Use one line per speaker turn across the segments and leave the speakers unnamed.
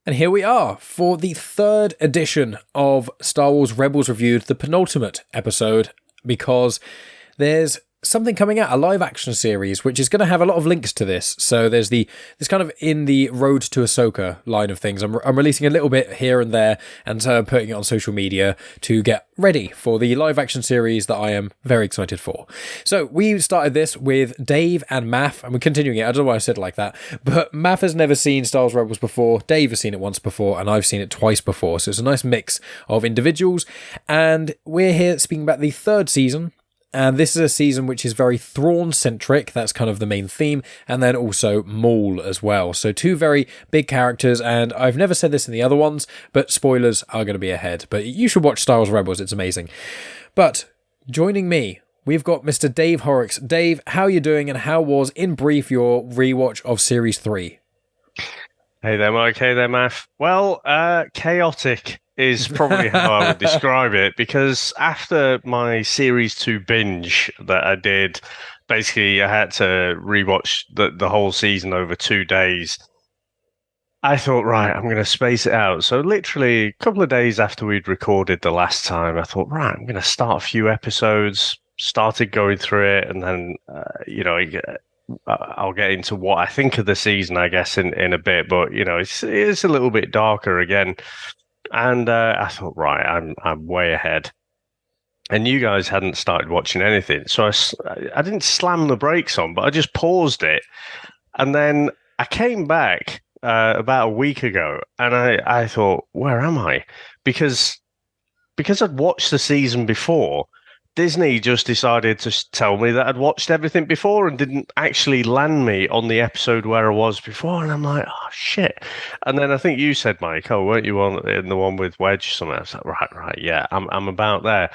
And here we are for the third edition of Star Wars Rebels Reviewed, the penultimate episode, because there's something coming out, a live action series, which is going to have a lot of links to this. So there's kind of in the Road to Ahsoka line of things. I'm releasing a little bit here and there and putting it on social media to get ready for the live action series that I am very excited for. So we started this with Dave and Maff, and we're continuing it. I don't know why I said it like that, but Maff has never seen Star Wars Rebels before. Dave has seen it once before, and I've seen it twice before. So it's a nice mix of individuals. And we're here speaking about the third season. And this is a season which is very Thrawn-centric. That's kind of the main theme. And then also Maul as well. So two very big characters. And I've never said this in the other ones, but spoilers are going to be ahead. But you should watch Star Wars Rebels. It's amazing. But joining me, we've got Mr. Dave Horrocks. Dave, how are you doing? And how was, in brief, your rewatch of Series 3?
Hey there, Mike. Hey there, Maff. Well, chaotic is probably how I would describe it, because after my Series 2 binge that I did, basically I had to rewatch the whole season over 2 days. I thought, right, I'm going to space it out. So literally a couple of days after we'd recorded the last time, I thought, right, I'm going to start a few episodes, started going through it, and then, I'll get into what I think of the season, I guess, in a bit. But, it's a little bit darker again. And I thought, right, I'm way ahead. And you guys hadn't started watching anything. So I didn't slam the brakes on, but I just paused it. And then I came back about a week ago, and I thought, where am I? Because I'd watched the season before, Disney just decided to tell me that I'd watched everything before and didn't actually land me on the episode where I was before. And I'm like, oh, shit. And then I think you said, Mike, weren't you in the one with Wedge? Something. I was like, right, yeah, I'm about there.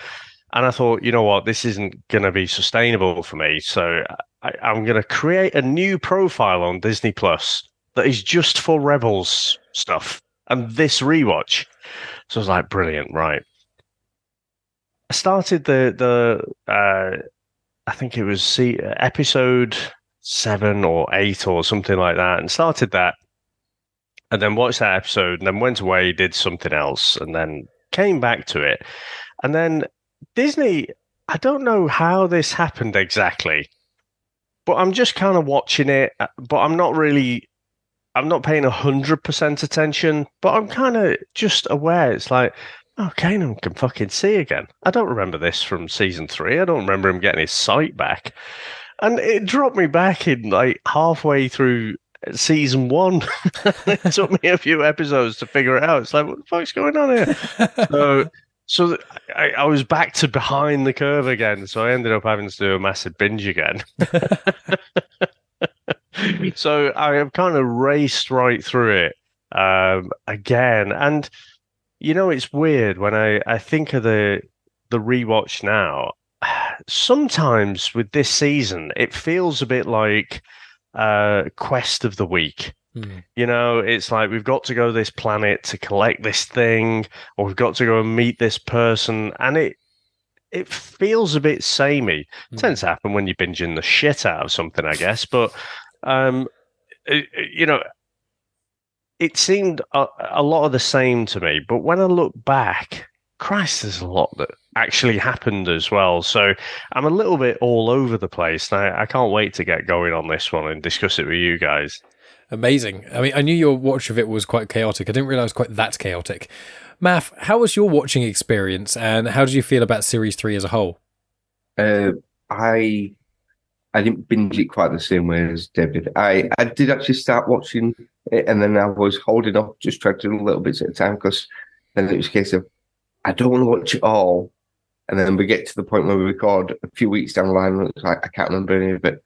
And I thought, you know what, this isn't going to be sustainable for me. So I'm going to create a new profile on Disney Plus that is just for Rebels stuff and this rewatch. So I was like, brilliant, right. I started I think it was episode 7 or 8 or something like that, and started that, and then watched that episode, and then went away, did something else, and then came back to it. And then Disney, I don't know how this happened exactly, but I'm just kind of watching it, but I'm not paying 100% attention, but I'm kind of just aware. It's like, oh, Kanan can fucking see again. I don't remember this from season 3. I don't remember him getting his sight back. And it dropped me back in like halfway through season 1. It took me a few episodes to figure it out. It's like, what the fuck's going on here? So I was back to behind the curve again. So I ended up having to do a massive binge again. So I have kind of raced right through it again. And it's weird when I think of the rewatch now. Sometimes with this season, it feels a bit like quest of the week. It's like we've got to go to this planet to collect this thing, or we've got to go and meet this person, and it feels a bit samey. It tends to happen when you're binging the shit out of something, I guess. But it seemed a lot of the same to me. But when I look back, Christ, there's a lot that actually happened as well. So I'm a little bit all over the place. And I can't wait to get going on this one and discuss it with you guys.
Amazing. I mean, I knew your watch of it was quite chaotic. I didn't realize quite that chaotic. Maff, how was your watching experience, and how did you feel about Series 3 as a whole?
I didn't binge it quite the same way as David. I did actually start watching it, and then I was holding off, just trying to do little bits at a time, because then it was a case of, I don't want to watch it all. And then we get to the point where we record a few weeks down the line, and it's like, I can't remember any of it.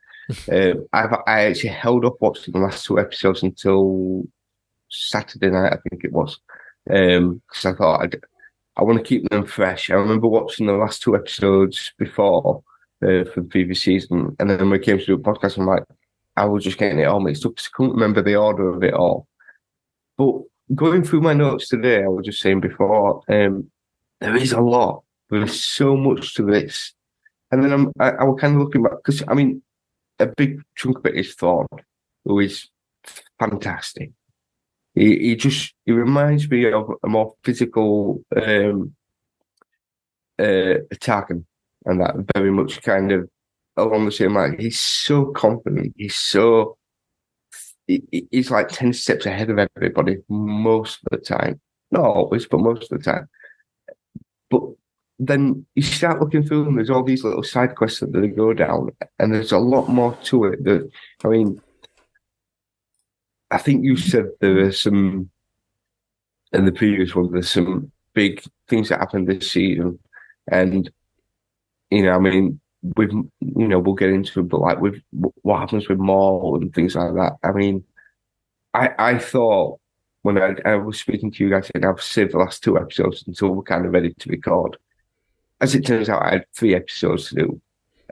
I actually held up watching the last 2 episodes until Saturday night, I think it was. Because I thought I want to keep them fresh. I remember watching the last 2 episodes before for the previous season, and then when we came to do a podcast, I'm like, I was just getting it all mixed up because I couldn't remember the order of it all. But going through my notes today, I was just saying before, there is a lot. There's so much to this. And then I was kind of looking back, because, I mean, a big chunk of it is Thrawn, who is fantastic. He reminds me of a more physical Tarkin, and that very much kind of along the same line. He's so confident. He's like 10 steps ahead of everybody most of the time. Not always, but most of the time. But then you start looking through them, there's all these little side quests that they go down, and there's a lot more to it. I mean, I think you said there are some, in the previous one, there's some big things that happened this season. And, I mean, we'll get into it, but like with what happens with Maul and things like that. I mean, I thought when I was speaking to you guys, I've saved the last 2 episodes until we're kind of ready to record. As it turns out, I had 3 episodes to do.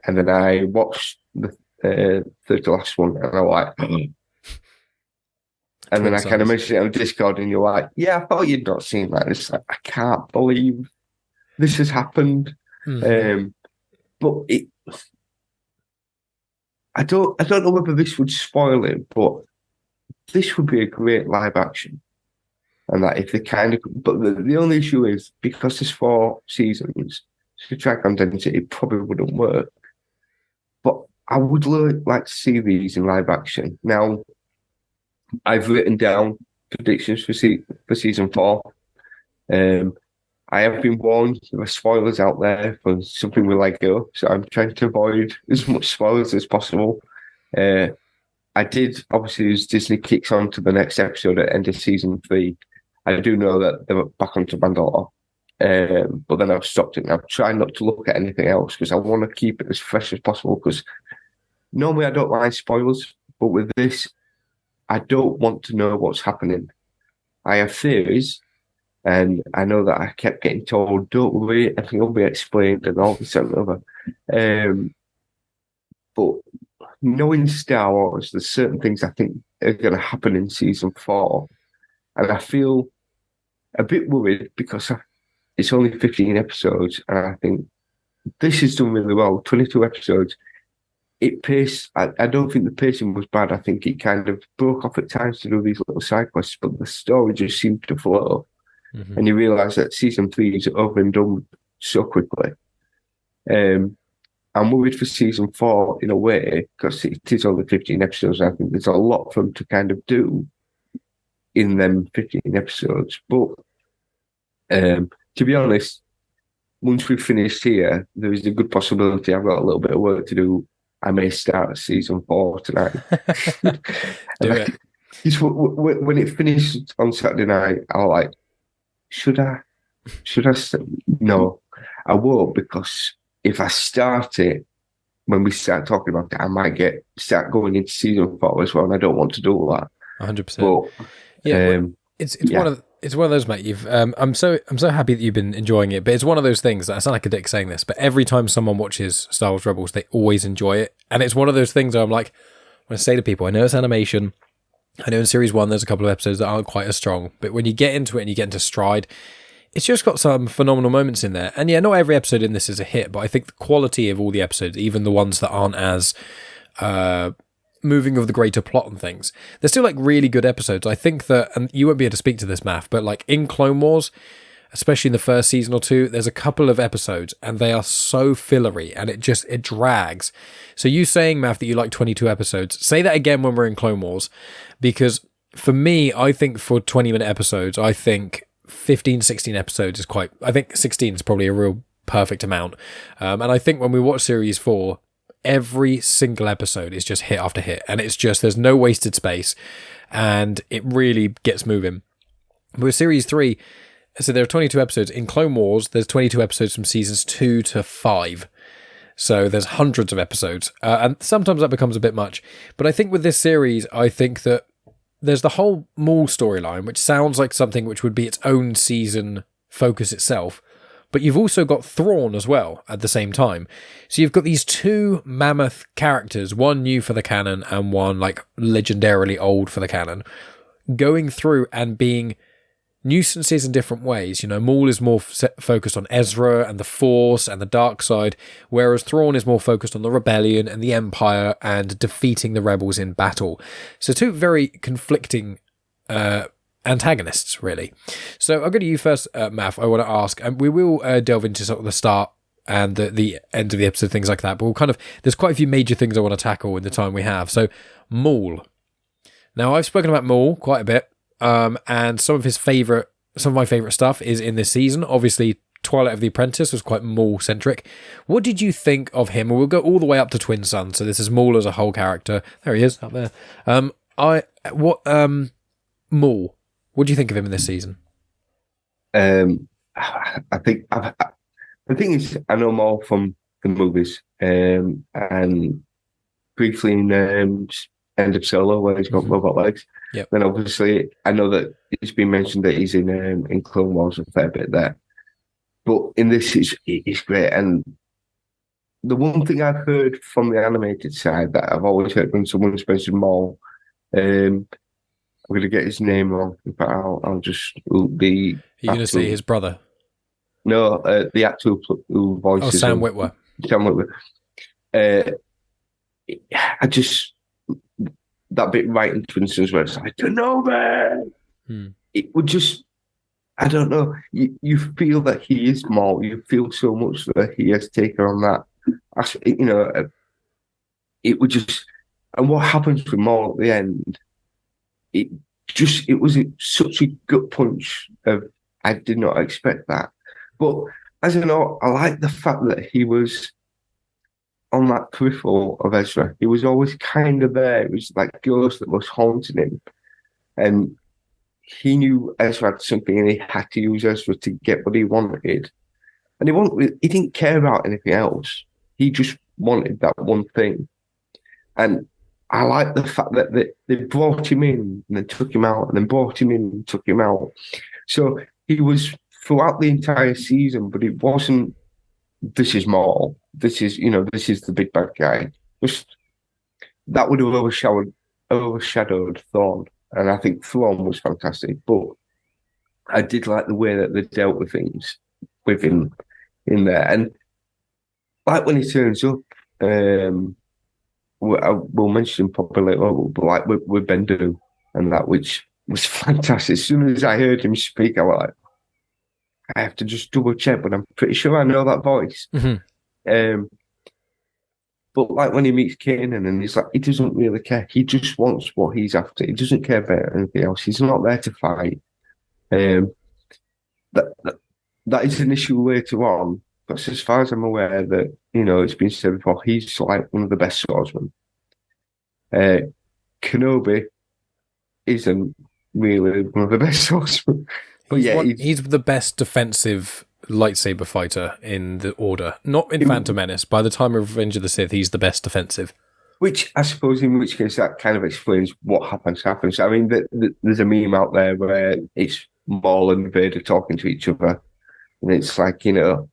And then I watched the third to last one, and I was like, and then I kind of mentioned it on Discord, and you're like, yeah, I thought you'd not seen that. It's like, I can't believe this has happened. But I don't know whether this would spoil it, but this would be a great live action. And that if they but the only issue is because there's 4 seasons, to track on density, it probably wouldn't work. But I would like to see these in live action. Now, I've written down predictions for season 4. I have been warned there are spoilers out there for something we let go, so I'm trying to avoid as much spoilers as possible. I did, obviously, as Disney kicks on to the next episode at the end of season 3, I do know that they're back onto Mandalore. But then I've stopped it. I've tried not to look at anything else because I want to keep it as fresh as possible, because normally I don't mind spoilers, but with this, I don't want to know what's happening. I have theories, and I know that I kept getting told, don't worry, everything will be explained and all this and other. But knowing Star Wars, there's certain things I think are going to happen in season 4. And I feel a bit worried because it's only 15 episodes. And I think this is done really well. 22 episodes. It paced. I don't think the pacing was bad. I think it kind of broke off at times to do these little side quests, but the story just seemed to flow. Mm-hmm. And you realise that season 3 is over and done so quickly. I'm worried for season 4 in a way, because it is only 15 episodes. I think there's a lot for them to kind of do in them 15 episodes. But to be honest, once we've finished here, there is a good possibility I've got a little bit of work to do. I may start season 4 tonight.
Do it.
When it finished on Saturday night, I was like, should I? No, I won't, because if I start it, when we start talking about it, I might start going into season 4 as well, and I don't want to do that.
100%. Yeah, it's one of those, mate. I'm so happy that you've been enjoying it, but it's one of those things that I sound like a dick saying this, but every time someone watches Star Wars Rebels, they always enjoy it, and it's one of those things where I'm like, when I say to people, I know it's animation, I know in series 1 there's a couple of episodes that aren't quite as strong, but when you get into it and you get into stride, it's just got some phenomenal moments in there. And yeah, not every episode in this is a hit, but I think the quality of all the episodes, even the ones that aren't as moving of the greater plot and things, they're still like really good episodes. I think that, and you won't be able to speak to this, Maff, but like in Clone Wars, especially in the first season or 2, there's a couple of episodes and they are so fillery and it drags. So you saying, Maff, that you like 22 episodes, say that again when we're in Clone Wars, because for me, I think for 20-minute episodes, I think 15, 16 episodes I think 16 is probably a real perfect amount. And I think when we watch series 4, every single episode is just hit after hit. And it's just, there's no wasted space. And it really gets moving. But with series 3, so there are 22 episodes. In Clone Wars, there's 22 episodes from seasons 2 to 5. So there's hundreds of episodes. And sometimes that becomes a bit much. But I think with this series, I think that there's the whole Maul storyline, which sounds like something which would be its own season focus itself. But you've also got Thrawn as well at the same time. So you've got these 2 mammoth characters, one new for the canon and one like legendarily old for the canon, going through and being nuisances in different ways. You know, Maul is more focused on Ezra and the Force and the dark side, whereas Thrawn is more focused on the rebellion and the Empire and defeating the rebels in battle. So 2 very conflicting antagonists, really. So I'll go to you first, Maff. I want to ask, and we will delve into sort of the start and the end of the episode, things like that. But there's quite a few major things I want to tackle in the time we have. So Maul. Now, I've spoken about Maul quite a bit, and some of my favourite stuff is in this season. Obviously, Twilight of the Apprentice was quite Maul-centric. What did you think of him? We'll go all the way up to Twin Sun, so this is Maul as a whole character. There he is, up there. Maul, what do you think of him in this season?
I think the thing is, I know Maul from the movies, and briefly in End of Solo, where he's got robot legs.
Yep.
Then obviously, I know that it's been mentioned that he's in Clone Wars a fair bit there. But in this, it's great. And the one thing I've heard from the animated side that I've always heard when someone's mentioned Maul, I'm going to get his name wrong, but I'll just be.
You're going to say his brother?
No, the actor who voices
Sam Witwer.
Sam Witwer. I just, that bit right in Twin Suns where it's like, Kenobi! It would just, I don't know, you feel that he is Maul. You feel so much that he has taken on that. It would just, and what happens with Maul at the end, it was such a gut punch of, I did not expect that. But as you know, I like the fact that he was on that peripheral of Ezra. He was always kind of there. It was like ghost that was haunting him. And he knew Ezra had something and he had to use Ezra to get what he wanted. And he didn't care about anything else. He just wanted that one thing. And I like the fact that they brought him in and then took him out and then brought him in and took him out. So he was throughout the entire season, but it wasn't, this is Maul. This is the big bad guy. Just that would have overshadowed Thrawn. And I think Thrawn was fantastic. But I did like the way that they dealt with things with him in there. And like when he turns up, we'll mention him probably later on, but like with Bendu and that, which was fantastic. As soon as I heard him speak, I was like, I have to just double check, but I'm pretty sure I know that voice.
Mm-hmm.
But like when he meets Kanan and he's like, he doesn't really care. He just wants what he's after. He doesn't care about anything else. He's not there to fight. That is an issue later on. But as far as I'm aware, that it's been said before, he's like one of the best swordsmen. Kenobi isn't really one of the best swordsmen. But
he's the best defensive lightsaber fighter in the Order. Not in Phantom Menace. By the time of Revenge of the Sith, he's the best defensive.
Which I suppose, in which case, that kind of explains what happens. I mean, there's a meme out there where it's Maul and Vader talking to each other, and it's like, I'm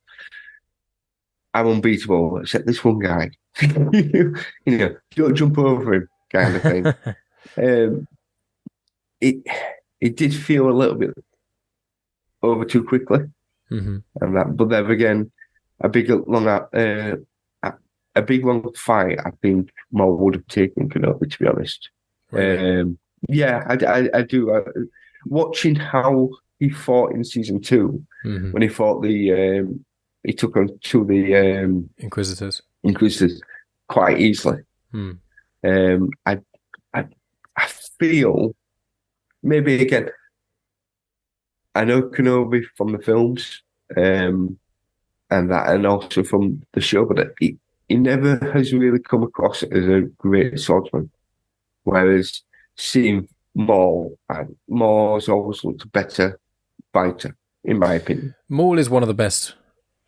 unbeatable except this one guy. Don't jump over him, kind of thing. It did feel a little bit over too quickly, and that. But then again, a big long fight, I think Maul would have taken Kenobi, to be honest.
Really?
I do. Watching how he fought in season 2, when he fought he took on to the
Inquisitors
quite easily. I feel maybe again, I know Kenobi from the films, and also from the show, but he never has really come across as a great swordsman. Whereas seeing Maul's always looked a better fighter, in my opinion.
Maul is one of the best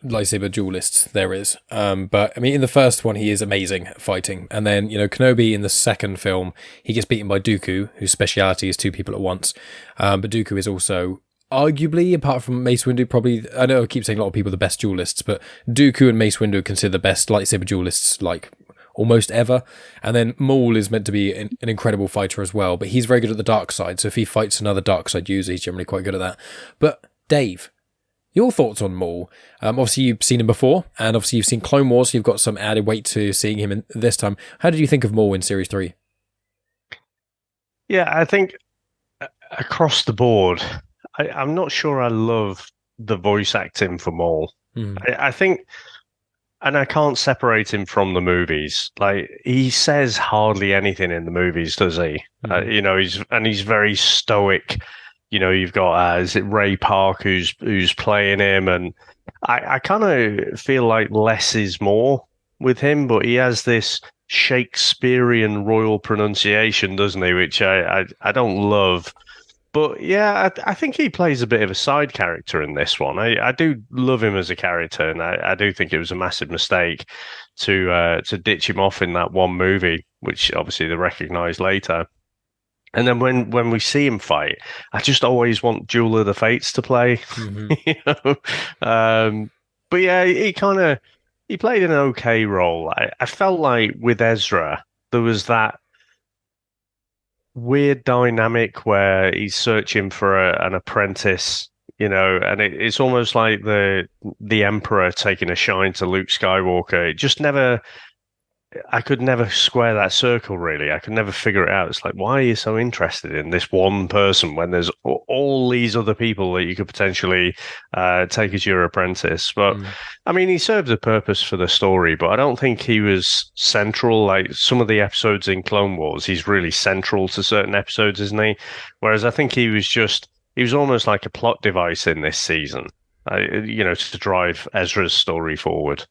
lightsaber duelists there is. But I mean, in the first one, he is amazing at fighting. And then, Kenobi in the second film, he gets beaten by Dooku, whose speciality is two people at once. But Dooku is also arguably, apart from Mace Windu, probably, I know I keep saying a lot of people are the best duelists, but Dooku and Mace Windu are considered the best lightsaber duelists, like, almost ever. And then Maul is meant to be an incredible fighter as well, but he's very good at the dark side. So if he fights another dark side user, he's generally quite good at that. But Dave, your thoughts on Maul? Obviously, you've seen him before, and obviously you've seen Clone Wars, so you've got some added weight to seeing him in this time. How did you think of Maul in Series 3?
Yeah, I think across the board, I'm not sure I love the voice acting for Maul. I think, and I can't separate him from the movies. Like, he says hardly anything in the movies, does he? He's very stoic. You've got is it Ray Park who's playing him, and I kind of feel like less is more with him, but he has this Shakespearean royal pronunciation, doesn't he? Which I don't love. But yeah, I think he plays a bit of a side character in this one. I do love him as a character, and I do think it was a massive mistake to ditch him off in that one movie, which obviously they recognised later. And then when we see him fight, I just always want Duel of the Fates to play. But yeah, he played an okay role. I felt like with Ezra there was that weird dynamic where he's searching for an apprentice, and it's almost like the Emperor taking a shine to Luke Skywalker. It just never, I could never square that circle, really. I could never figure it out. It's like, why are you so interested in this one person when there's all these other people that you could potentially take as your apprentice? But I mean, he served a purpose for the story, but I don't think he was central. Like some of the episodes in Clone Wars, he's really central to certain episodes, isn't he? Whereas I think he was almost like a plot device in this season, to drive Ezra's story forward.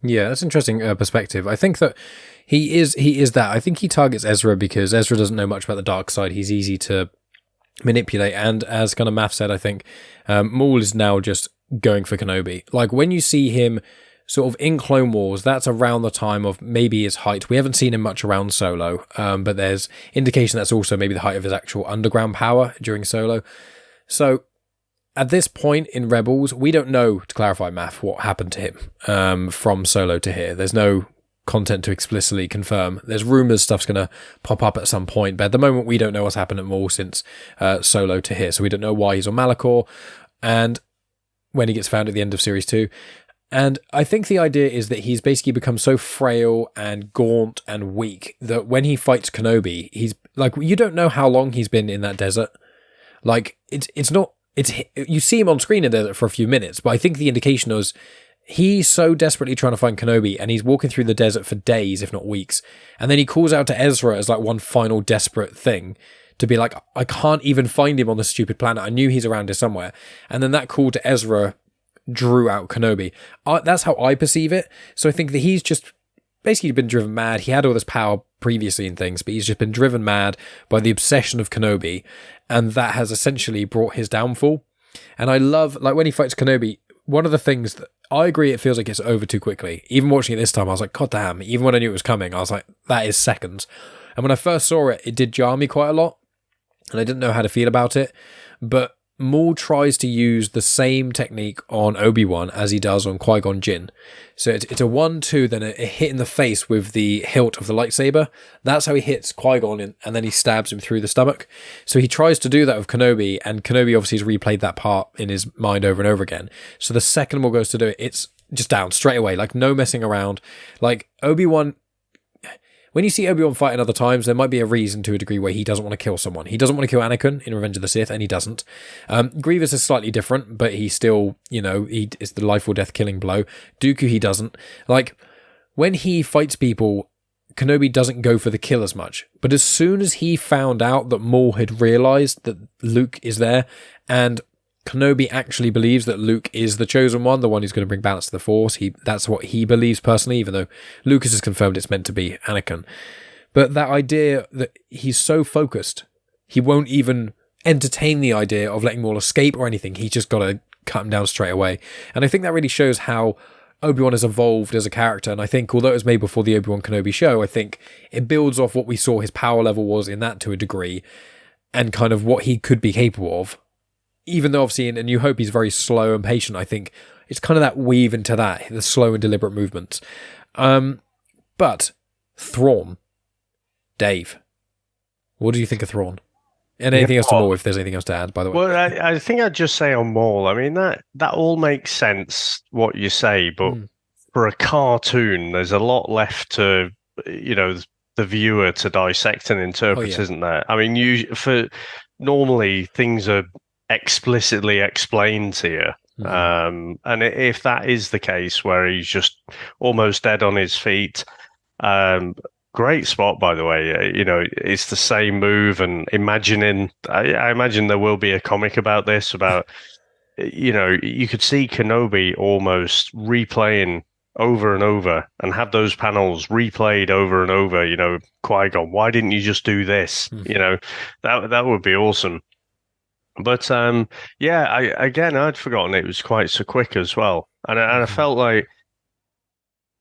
Yeah, that's an interesting perspective. I think that he is that. I think he targets Ezra because Ezra doesn't know much about the dark side. He's easy to manipulate. And as kind of Maff said, I think Maul is now just going for Kenobi. Like when you see him sort of in Clone Wars, that's around the time of maybe his height. We haven't seen him much around Solo, but there's indication that's also maybe the height of his actual underground power during Solo. So at this point in Rebels, we don't know, to clarify, Maff, what happened to him from Solo to here. There's no content to explicitly confirm. There's rumours stuff's going to pop up at some point, but at the moment we don't know what's happened at Maul since Solo to here. So we don't know why he's on Malachor and when he gets found at the end of Series 2. And I think the idea is that he's basically become so frail and gaunt and weak that when he fights Kenobi, he's like, you don't know how long he's been in that desert. Like, you see him on screen in the desert for a few minutes, but I think the indication is he's so desperately trying to find Kenobi and he's walking through the desert for days, if not weeks. And then he calls out to Ezra as like one final desperate thing to be like, I can't even find him on this stupid planet. I knew he's around here somewhere. And then that call to Ezra drew out Kenobi. That's how I perceive it. So I think that he's just basically been driven mad. He had all this power previously in things, but he's just been driven mad by the obsession of Kenobi. And that has essentially brought his downfall. And I love, like when he fights Kenobi, one of the things that I agree, it feels like it's over too quickly. Even watching it this time, I was like, God damn, even when I knew it was coming, I was like, that is seconds. And when I first saw it, it did jar me quite a lot. And I didn't know how to feel about it. But Maul tries to use the same technique on Obi-Wan as he does on Qui-Gon Jinn. So it's a 1-2, then a hit in the face with the hilt of the lightsaber. That's how he hits Qui-Gon, and then he stabs him through the stomach. So he tries to do that with Kenobi, and Kenobi obviously has replayed that part in his mind over and over again. So the second Maul goes to do it, it's just down straight away, like no messing around. Like Obi-Wan, when you see Obi-Wan fight in other times, there might be a reason to a degree where he doesn't want to kill someone. He doesn't want to kill Anakin in Revenge of the Sith, and he doesn't. Grievous is slightly different, but he still, he is the life or death killing blow. Dooku, he doesn't. Like, when he fights people, Kenobi doesn't go for the kill as much. But as soon as he found out that Maul had realised that Luke is there, and Kenobi actually believes that Luke is the chosen one, the one who's going to bring balance to the Force. That's what he believes personally, even though Lucas has confirmed it's meant to be Anakin. But that idea that he's so focused, he won't even entertain the idea of letting Maul escape or anything. He's just got to cut him down straight away. And I think that really shows how Obi-Wan has evolved as a character. And I think, although it was made before the Obi-Wan Kenobi show, I think it builds off what we saw his power level was in that to a degree, and kind of what he could be capable of. Even though obviously in A New Hope he's very slow and patient, I think it's kind of that weave into that, the slow and deliberate movements. But Thrawn, Dave, what do you think of Thrawn? And anything else to Maul, if there's anything else to add, by the way?
Well, I think I'd just say on Maul, I mean, that all makes sense, what you say, but for a cartoon, there's a lot left to, the viewer to dissect and interpret, isn't there? I mean, normally things are explicitly explained to you. And if that is the case where he's just almost dead on his feet, great spot, by the way. It's the same move, and I imagine there will be a comic about this, about, you could see Kenobi almost replaying over and over and have those panels replayed over and over, Qui-Gon, why didn't you just do this? That would be awesome. But I'd forgotten it was quite so quick as well, and I felt like,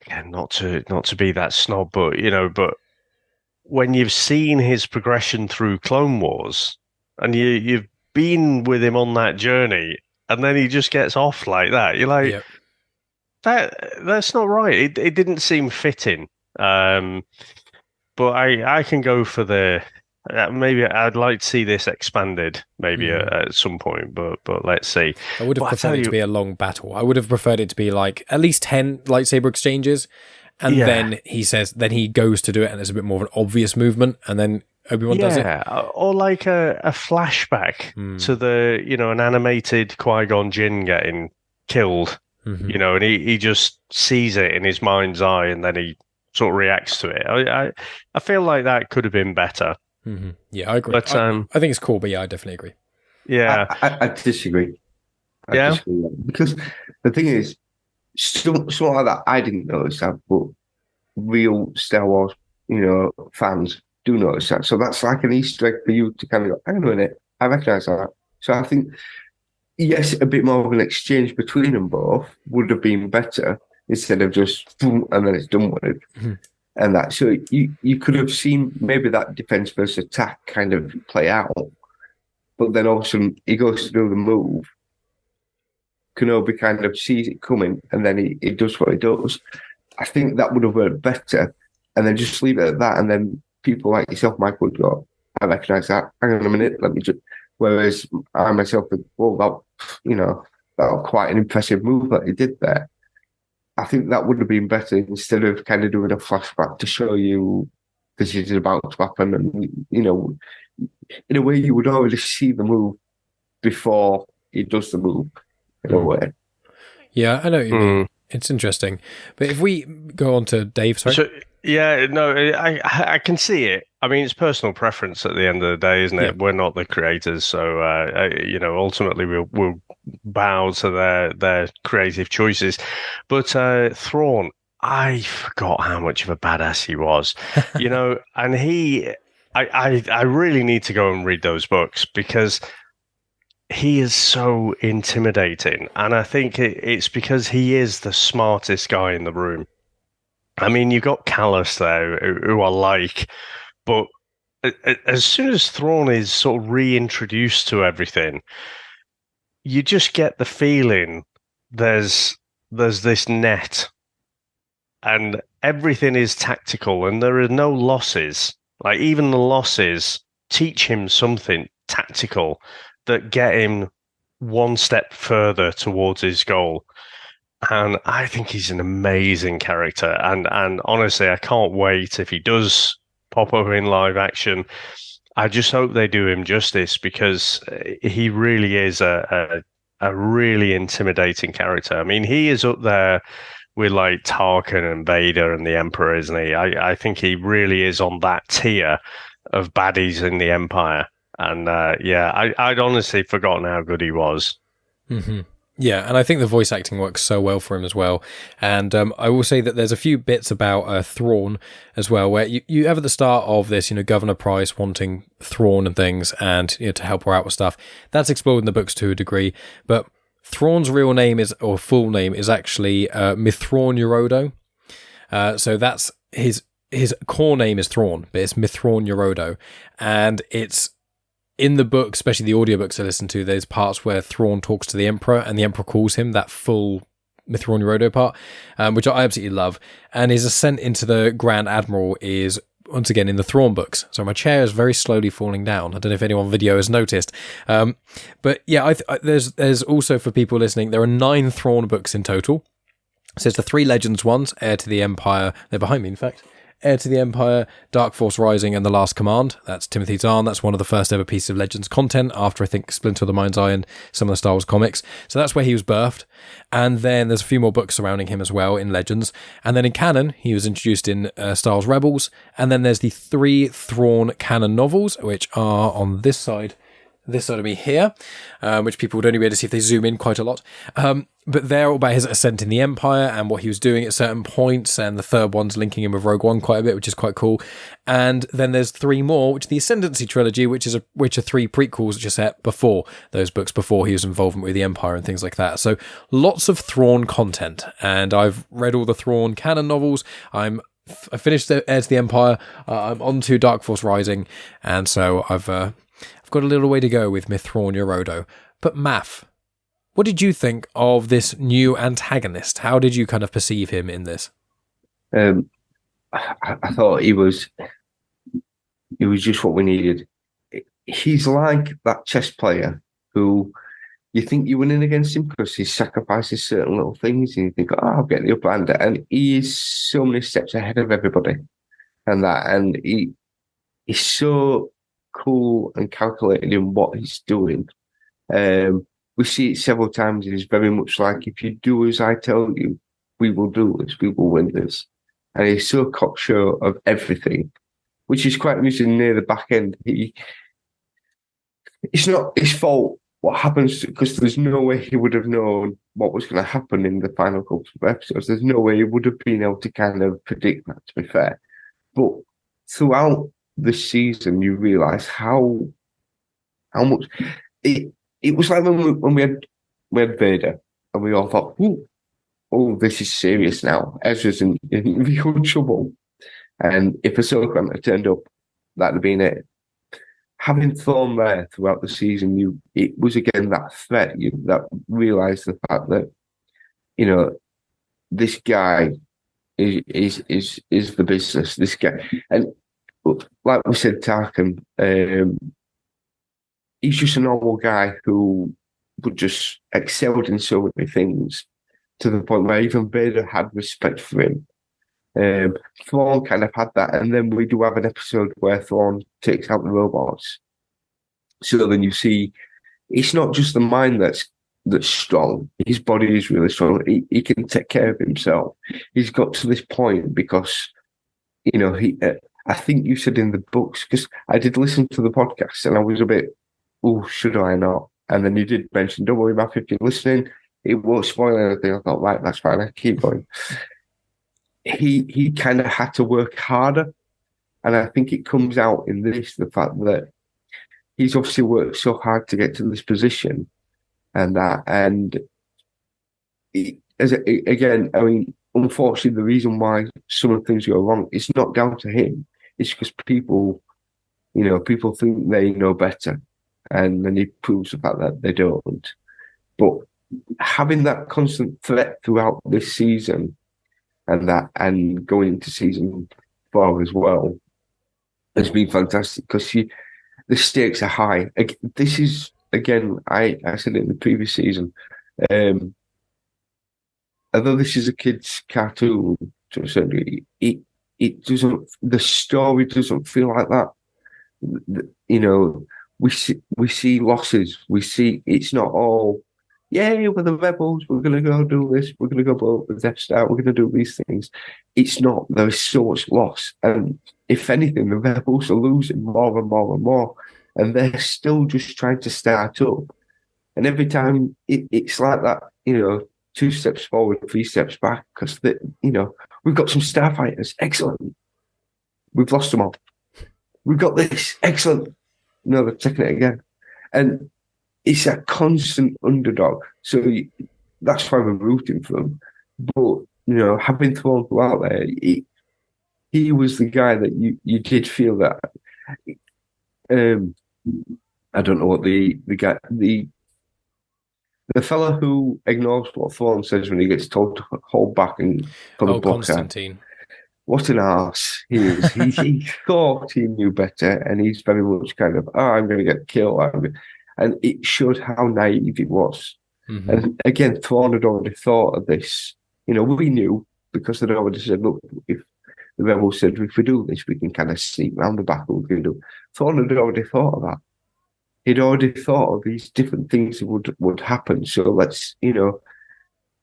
again, not to be that snob, but but when you've seen his progression through Clone Wars, and you've been with him on that journey, and then he just gets off like that, you're like,
Yep.
that's not right. It didn't seem fitting. But I can go for the. Maybe I'd like to see this expanded, maybe at some point, but let's see.
I would have preferred it to be a long battle. I would have preferred it to be like at least 10 lightsaber exchanges, and then he goes to do it, and it's a bit more of an obvious movement, and then Obi-Wan does it.
Or like a flashback to an animated Qui-Gon Jinn getting killed, and he just sees it in his mind's eye, and then he sort of reacts to it. I feel like that could have been better.
Yeah, I agree. But I think it's cool, but yeah, I definitely agree.
Yeah,
I disagree. I disagree, because the thing is, something like that I didn't notice that, but real Star Wars, fans do notice that. So that's like an Easter egg for you to kind of go, hang on a minute, I recognise that. So I think, yes, a bit more of an exchange between them both would have been better instead of just boom and then it's done with. And that, so you could have seen maybe that defense versus attack kind of play out, but then all of a sudden he goes to do the move. Kenobi kind of sees it coming, and then he does what he does. I think that would have worked better, and then just leave it at that. And then people like yourself, Mike, would go, "I recognise that. Hang on a minute, let me just." Whereas I myself would, well, that was quite an impressive move that he did there. I think that would have been better instead of kind of doing a flashback to show you this is about to happen. And, in a way, you would already see the move before he does the move, in a way.
Yeah, I know what you mean. It's interesting. But if we go on to Dave, sorry.
So, I can see it. I mean, it's personal preference at the end of the day, isn't it? Yeah. We're not the creators, so ultimately we'll bow to their creative choices. But Thrawn, I forgot how much of a badass he was, and I really need to go and read those books because he is so intimidating, and I think it's because he is the smartest guy in the room. I mean, you've got Callus there, who I like, but as soon as Thrawn is sort of reintroduced to everything, you just get the feeling there's this net, and everything is tactical, and there are no losses. Like, even the losses teach him something tactical that get him one step further towards his goal. And I think he's an amazing character. And honestly, I can't wait if he does pop up in live action. I just hope they do him justice, because he really is a really intimidating character. I mean, he is up there with like Tarkin and Vader and the Emperor, isn't he? I think he really is on that tier of baddies in the Empire. And I'd honestly forgotten how good he was.
Yeah, and I think the voice acting works so well for him as well. And I will say that there's a few bits about Thrawn as well, where you have at the start of this, Governor Price wanting Thrawn and things, and to help her out with stuff. That's explored in the books to a degree, but Thrawn's real name full name is actually Mithrawn Yorodo. So that's his core name is Thrawn, but it's Mithrawn Yorodo, and it's in the book, especially the audiobooks I listen to, there's parts where Thrawn talks to the Emperor, and the Emperor calls him that full Mithrawn Yorodo part, which I absolutely love. And his ascent into the Grand Admiral is, once again, in the Thrawn books. So my chair is very slowly falling down. I don't know if anyone on video has noticed. But yeah, there's also, for people listening, there are 9 Thrawn books in total. So it's the 3 Legends ones, Heir to the Empire. They're behind me, in fact. Heir to the Empire, Dark Force Rising, and The Last Command. That's Timothy Zahn. That's one of the first ever pieces of Legends content after, I think, Splinter of the Mind's Eye and some of the Star Wars comics. So that's where he was birthed. And then there's a few more books surrounding him as well in Legends. And then in canon, he was introduced in Star Wars Rebels. And then there's the 3 Thrawn canon novels, which are on this side of me here, which people would only be able to see if they zoom in quite a lot. But they're all about his ascent in the Empire and what he was doing at certain points, and the third one's linking him with Rogue One quite a bit, which is quite cool. And then there's 3 more, which is the Ascendancy trilogy, which are 3 prequels which are set before those books, before his involvement with the Empire and things like that. So lots of Thrawn content, and I've read all the Thrawn canon novels. I finished Heir to the Empire. I'm on to Dark Force Rising, and so I've got a little way to go with Myth Thrawn Yorodo. But Maff, what did you think of this new antagonist? How did you kind of perceive him in this?
I thought he was just what we needed. He's like that chess player who you think you're winning against him because he sacrifices certain little things, and you think, oh, I'll get the upper hand. And he is so many steps ahead of everybody. And he's so cool and calculated in what he's doing. We see it several times, and it's very much like, if you do as I tell you, we will do this, we will win this. And he's so cocksure of everything, which is quite amusing near the back end. It's not his fault what happens, because there's no way he would have known what was going to happen in the final couple of episodes. There's no way he would have been able to kind of predict that, to be fair. But throughout the season, you realise how much it was like when we had Vader, and we all thought, oh, this is serious now. Ezra's in real trouble. And if Ahsoka had turned up, that'd have been it. Having Thrawn there throughout the season, it was again that threat. That realised the fact that, this guy is the business. This guy, and like we said, Tarkin, he's just a normal guy who would just excelled in so many things, to the point where even Vader had respect for him. Thrawn kind of had that, and then we do have an episode where Thrawn takes out the robots. So then you see, it's not just the mind that's strong. His body is really strong. He can take care of himself. He's got to this point because, I think you said in the books, because I did listen to the podcast and I was a bit, should I not? And then you did mention, don't worry about if you're listening, it won't spoil anything. I thought, right, that's fine, I keep going. He kind of had to work harder. And I think it comes out in this, the fact that he's obviously worked so hard to get to this position, again, I mean, unfortunately, the reason why some of the things go wrong, it's not down to him. It's because people think they know better, and then he proves the fact that they don't. But having that constant threat throughout this season, and going into season 4 as well, has been fantastic, because the stakes are high. This is, again, I said it in the previous season, although this is a kid's cartoon to a certain degree, it doesn't, the story doesn't feel like that. We see losses. We see, it's not all, yay, we're the rebels, we're going to go do this, we're going to go blow up the Death Star, we're going to do these things. It's not. There is so much loss. And if anything, the rebels are losing more and more and more. And they're still just trying to start up. And every time it's like that, 2 steps forward, 3 steps back, because we've got some starfighters, excellent. We've lost them all. We've got this, excellent. No, they're taking it again. And it's a constant underdog. So that's why we're rooting for him. But, having Thrawn out there, he was the guy that you did feel that. I don't know what the guy, the fella who ignores what Thrawn says when he gets told to hold back and put a book
Constantine.
What an arse he is. he thought he knew better, and he's very much kind of, I'm going to get killed. And it showed how naive he was. Mm-hmm. And again, Thrawn had already thought of this. We knew, because they'd already said, look, if the rebels said, if we do this, we can kind of sneak round the back. We can do. Thrawn had already thought of that. He'd already thought of these different things that would happen. So let's,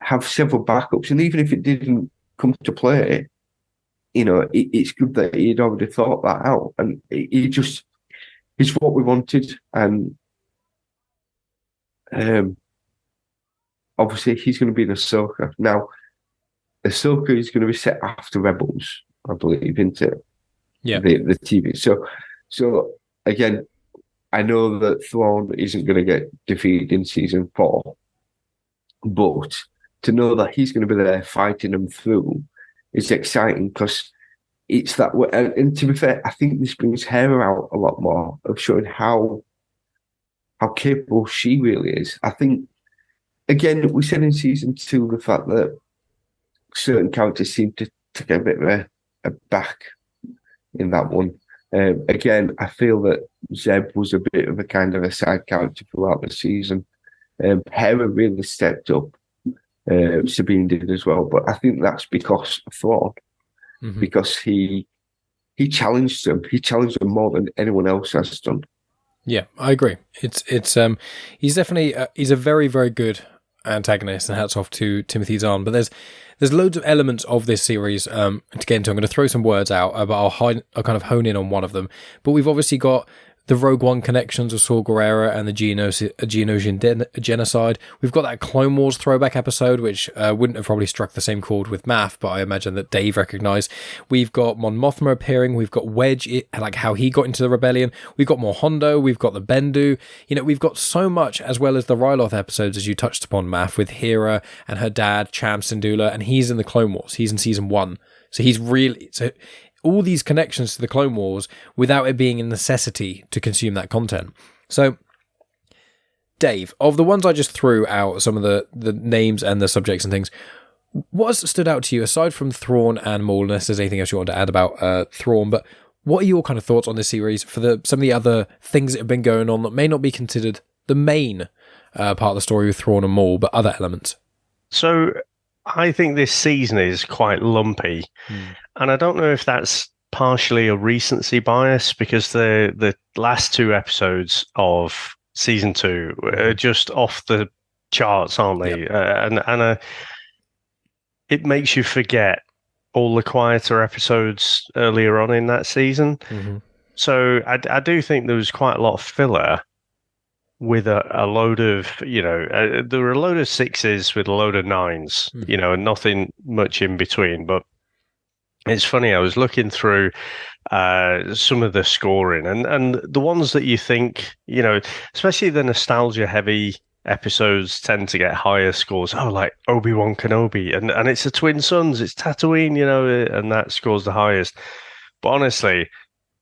have several backups. And even if it didn't come to play, it's good that he'd already thought that out. And it's what we wanted. And obviously, he's going to be in Ahsoka. Now, Ahsoka is going to be set after Rebels, I believe, isn't it?
Yeah.
The TV. So again, I know that Thrawn isn't going to get defeated in season 4, but to know that he's going to be there fighting them through is exciting because it's that way. And to be fair, I think this brings Hera out a lot more of showing how capable she really is. I think, again, we said in season 2 the fact that certain characters seem to get a bit of a back in that one. Again, I feel that Zeb was a bit of a kind of a side character throughout the season. Hera really stepped up. Sabine did as well, but I think that's because of Thrawn, because he challenged them. He challenged them more than anyone else has done.
Yeah, I agree. It's he's definitely he's a very, very good antagonist, and hats off to Timothy Zahn. But there's loads of elements of this series to get into. I'm going to throw some words out, but I'll kind of hone in on one of them. But we've obviously got the Rogue One connections of Saw Gerrera and the Geonosian genocide. We've got that Clone Wars throwback episode, which wouldn't have probably struck the same chord with Maff, but I imagine that Dave recognised. We've got Mon Mothma appearing. We've got Wedge, like how he got into the rebellion. We've got more Hondo. We've got the Bendu. We've got so much, as well as the Ryloth episodes, as you touched upon, Maff, with Hera and her dad, Cham Syndulla, and he's in the Clone Wars. He's in season 1. So he's really... all these connections to the Clone Wars without it being a necessity to consume that content. So, Dave, of the ones I just threw out, some of the names and the subjects and things, what has stood out to you, aside from Thrawn and Maul, unless there's anything else you want to add about Thrawn, but what are your kind of thoughts on this series for some of the other things that have been going on that may not be considered the main part of the story with Thrawn and Maul, but other elements?
So, I think this season is quite lumpy, and I don't know if that's partially a recency bias because the last 2 episodes of season 2 are just off the charts, aren't they? Yep. It makes you forget all the quieter episodes earlier on in that season. So I do think there was quite a lot of filler. With a load of, there were a load of 6s with a load of 9s, and nothing much in between. But it's funny, I was looking through some of the scoring and the ones that you think, especially the nostalgia-heavy episodes tend to get higher scores. Oh, like Obi-Wan Kenobi, and it's the twin sons, it's Tatooine, and that scores the highest. But honestly,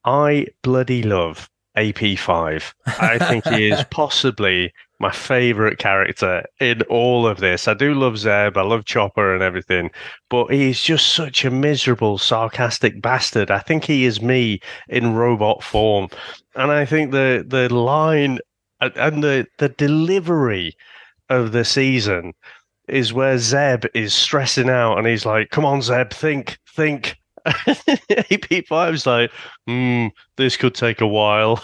I bloody love AP5. I think he is possibly my favourite character in all of this. I do love Zeb, I love Chopper and everything, but he's just such a miserable, sarcastic bastard. I think he is me in robot form. And I think the line and the delivery of the season is where Zeb is stressing out and he's like, come on, Zeb, think. AP5's like, this could take a while.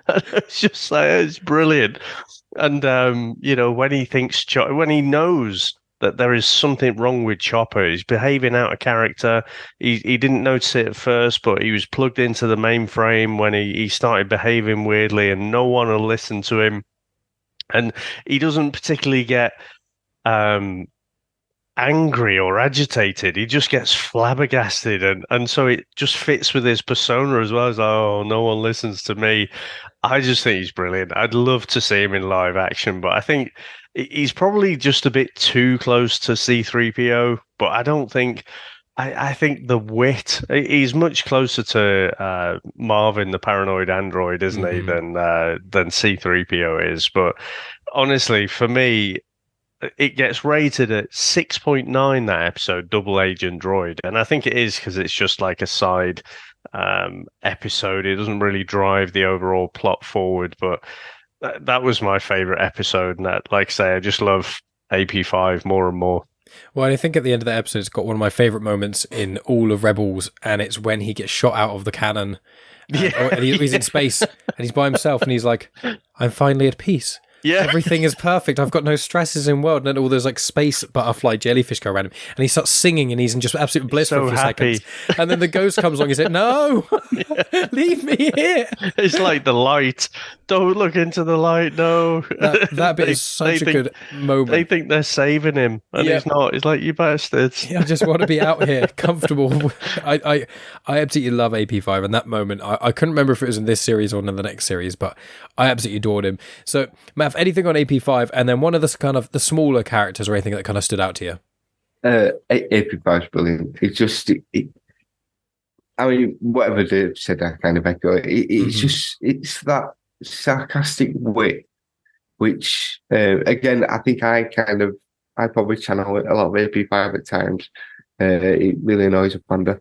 It's just like, it's brilliant. And, when he thinks, when he knows that there is something wrong with Chopper, he's behaving out of character. He didn't notice it at first, but he was plugged into the mainframe when he started behaving weirdly and no one will listen to him. And he doesn't particularly get angry or agitated. He just gets flabbergasted, and so it just fits with his persona as well. As oh, no one listens to me. I just think he's brilliant. I'd love to see him in live action, but I think he's probably just a bit too close to C-3PO. But I don't think. I think the wit. He's much closer to Marvin, the paranoid android, isn't he, than C-3PO is. But honestly, for me, it gets rated at 6.9, that episode, Double Agent Droid. And I think it is because it's just like a side episode. It doesn't really drive the overall plot forward. But that was my favorite episode. And that, like I say, I just love AP5 more and more.
Well, I think at the end of the episode, it's got one of my favourite moments in all of Rebels, and it's when he gets shot out of the cannon. And he's in space, and he's by himself, and he's like, I'm finally at peace.
Yeah.
Everything is perfect. I've got no stresses in the world. And then all those like space butterfly jellyfish go around him. And he starts singing and he's in just absolute bliss for a few seconds. And then the ghost comes along and says, no, leave me here.
It's like the light. Don't look into the light, no.
That bit is such a good moment.
They think they're saving him. And he's not. He's like, you bastards.
Yeah, I just want to be out here, comfortable. I absolutely love AP5. And that moment, I couldn't remember if it was in this series or in the next series, but I absolutely adored him. So, Maff, anything on AP5, and then one of the kind of the smaller characters or anything that kind of stood out to you?
AP5 is brilliant. It's just, I mean, whatever Dave said, I kind of echo it. It's just, it's that sarcastic wit, which, again, I think I probably channel it a lot of AP5 at times. It really annoys a panda,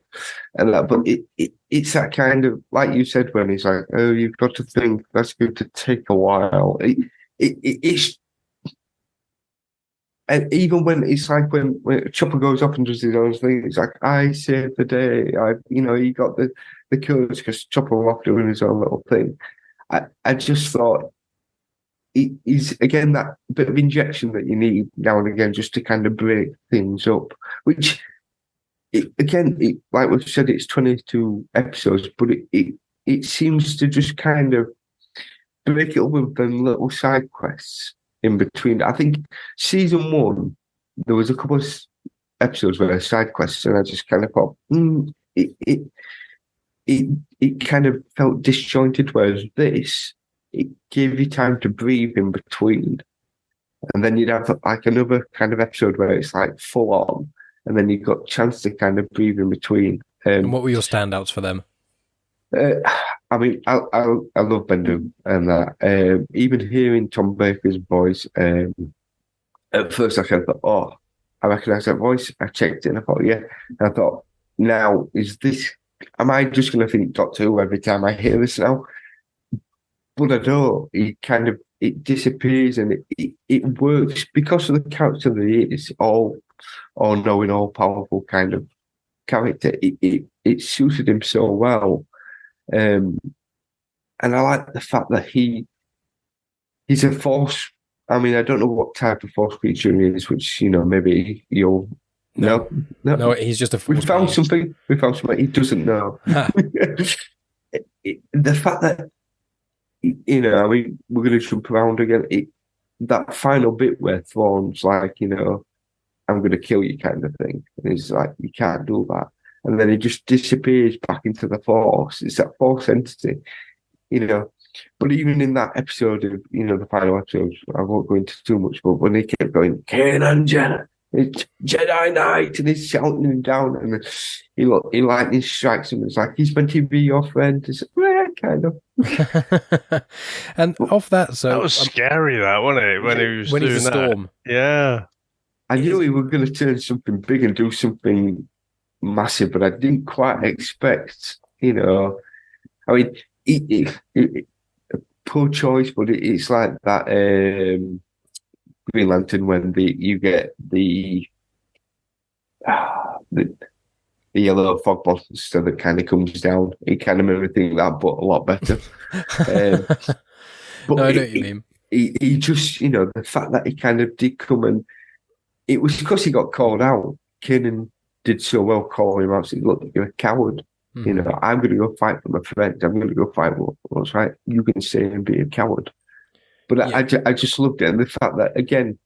and that, but it's that kind of, like you said, when he's like, "Oh, you've got to think that's going to take a while." It's, and even when it's like when Chopper goes off and does his own thing, it's like, "I saved the day." He got the courage because Chopper was off doing his own little thing. I just thought he's again that bit of injection that you need now and again just to kind of break things up, which. Like we've said, it's 22 episodes, but it seems to just kind of break it up with them little side quests in between. I think season 1, there was a couple of episodes where side quests, and I just kind of thought, it kind of felt disjointed, whereas this, it gave you time to breathe in between. And then you'd have like another kind of episode where it's like full on, and then you got a chance to kind of breathe in between.
And what were your standouts for them?
I mean, I love Bendu and that. Even hearing Tom Baker's voice, at first I kind of thought, oh, I recognise that voice. I checked it and I thought, yeah. And I thought, now, am I just going to think Doctor Who every time I hear this now? But I don't. It disappears and it works because of the character that it is, all-knowing, all-powerful kind of character. It suited him so well. And I like the fact that he's a force. I mean, I don't know what type of force creature he is, which, maybe you'll... No,
he's just a force.
We found something he doesn't know. The fact that, I mean, we're going to jump around again. That final bit where Thrawn's like, I'm going to kill you kind of thing. And he's like, you can't do that. And then he just disappears back into the Force. It's that Force entity, But even in that episode of, the final episode, I won't go into too much, but when he kept going, Kanan, Jedi, it's Jedi Knight, and he's shouting him down, and then he lightning strikes him. It's like, he's meant to be your friend. It's like, yeah, kind of.
And off that, so...
That was scary, that, wasn't it? When he was doing
he's a storm.
That. Yeah.
I knew he was going to turn something big and do something massive, but I didn't quite expect, I mean, poor choice, but it's like that Green Lantern when you get the yellow fog monster that kind of comes down. It kind of made me think that, but a lot better. But
no, I know what you mean.
He just, the fact that he kind of did come, and it was because he got called out. Kanan did so well calling him out, saying, look, you're a coward. I'm going to go fight for my friend. I'm going to go fight what's right. You can stay and be a coward. But yeah. I just loved it. And the fact that, again,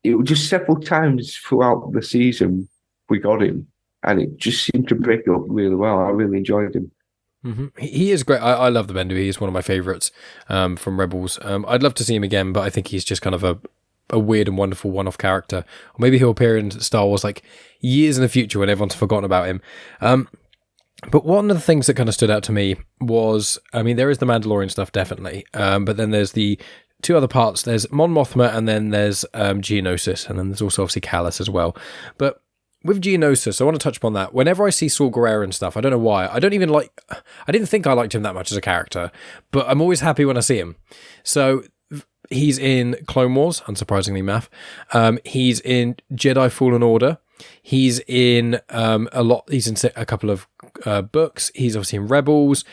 it was just several times throughout the season we got him. And it just seemed to break up really well. I really enjoyed him.
Mm-hmm. He is great. I love the Bendu. He's one of my favourites from Rebels. I'd love to see him again, but I think he's just kind of a weird and wonderful one-off character. Or maybe he'll appear in Star Wars like years in the future when everyone's forgotten about him. But one of the things that kind of stood out to me was, I mean, there is the Mandalorian stuff, definitely. But then there's the two other parts. There's Mon Mothma, and then there's Geonosis, and then there's also obviously Callus as well. But with Geonosis, I want to touch upon that. Whenever I see Saw Gerrera and stuff, I don't know why. I didn't think I liked him that much as a character, but I'm always happy when I see him. So he's in Clone Wars, unsurprisingly, Maff. He's in Jedi Fallen Order. He's in He's in a couple of books. He's obviously in Rebels.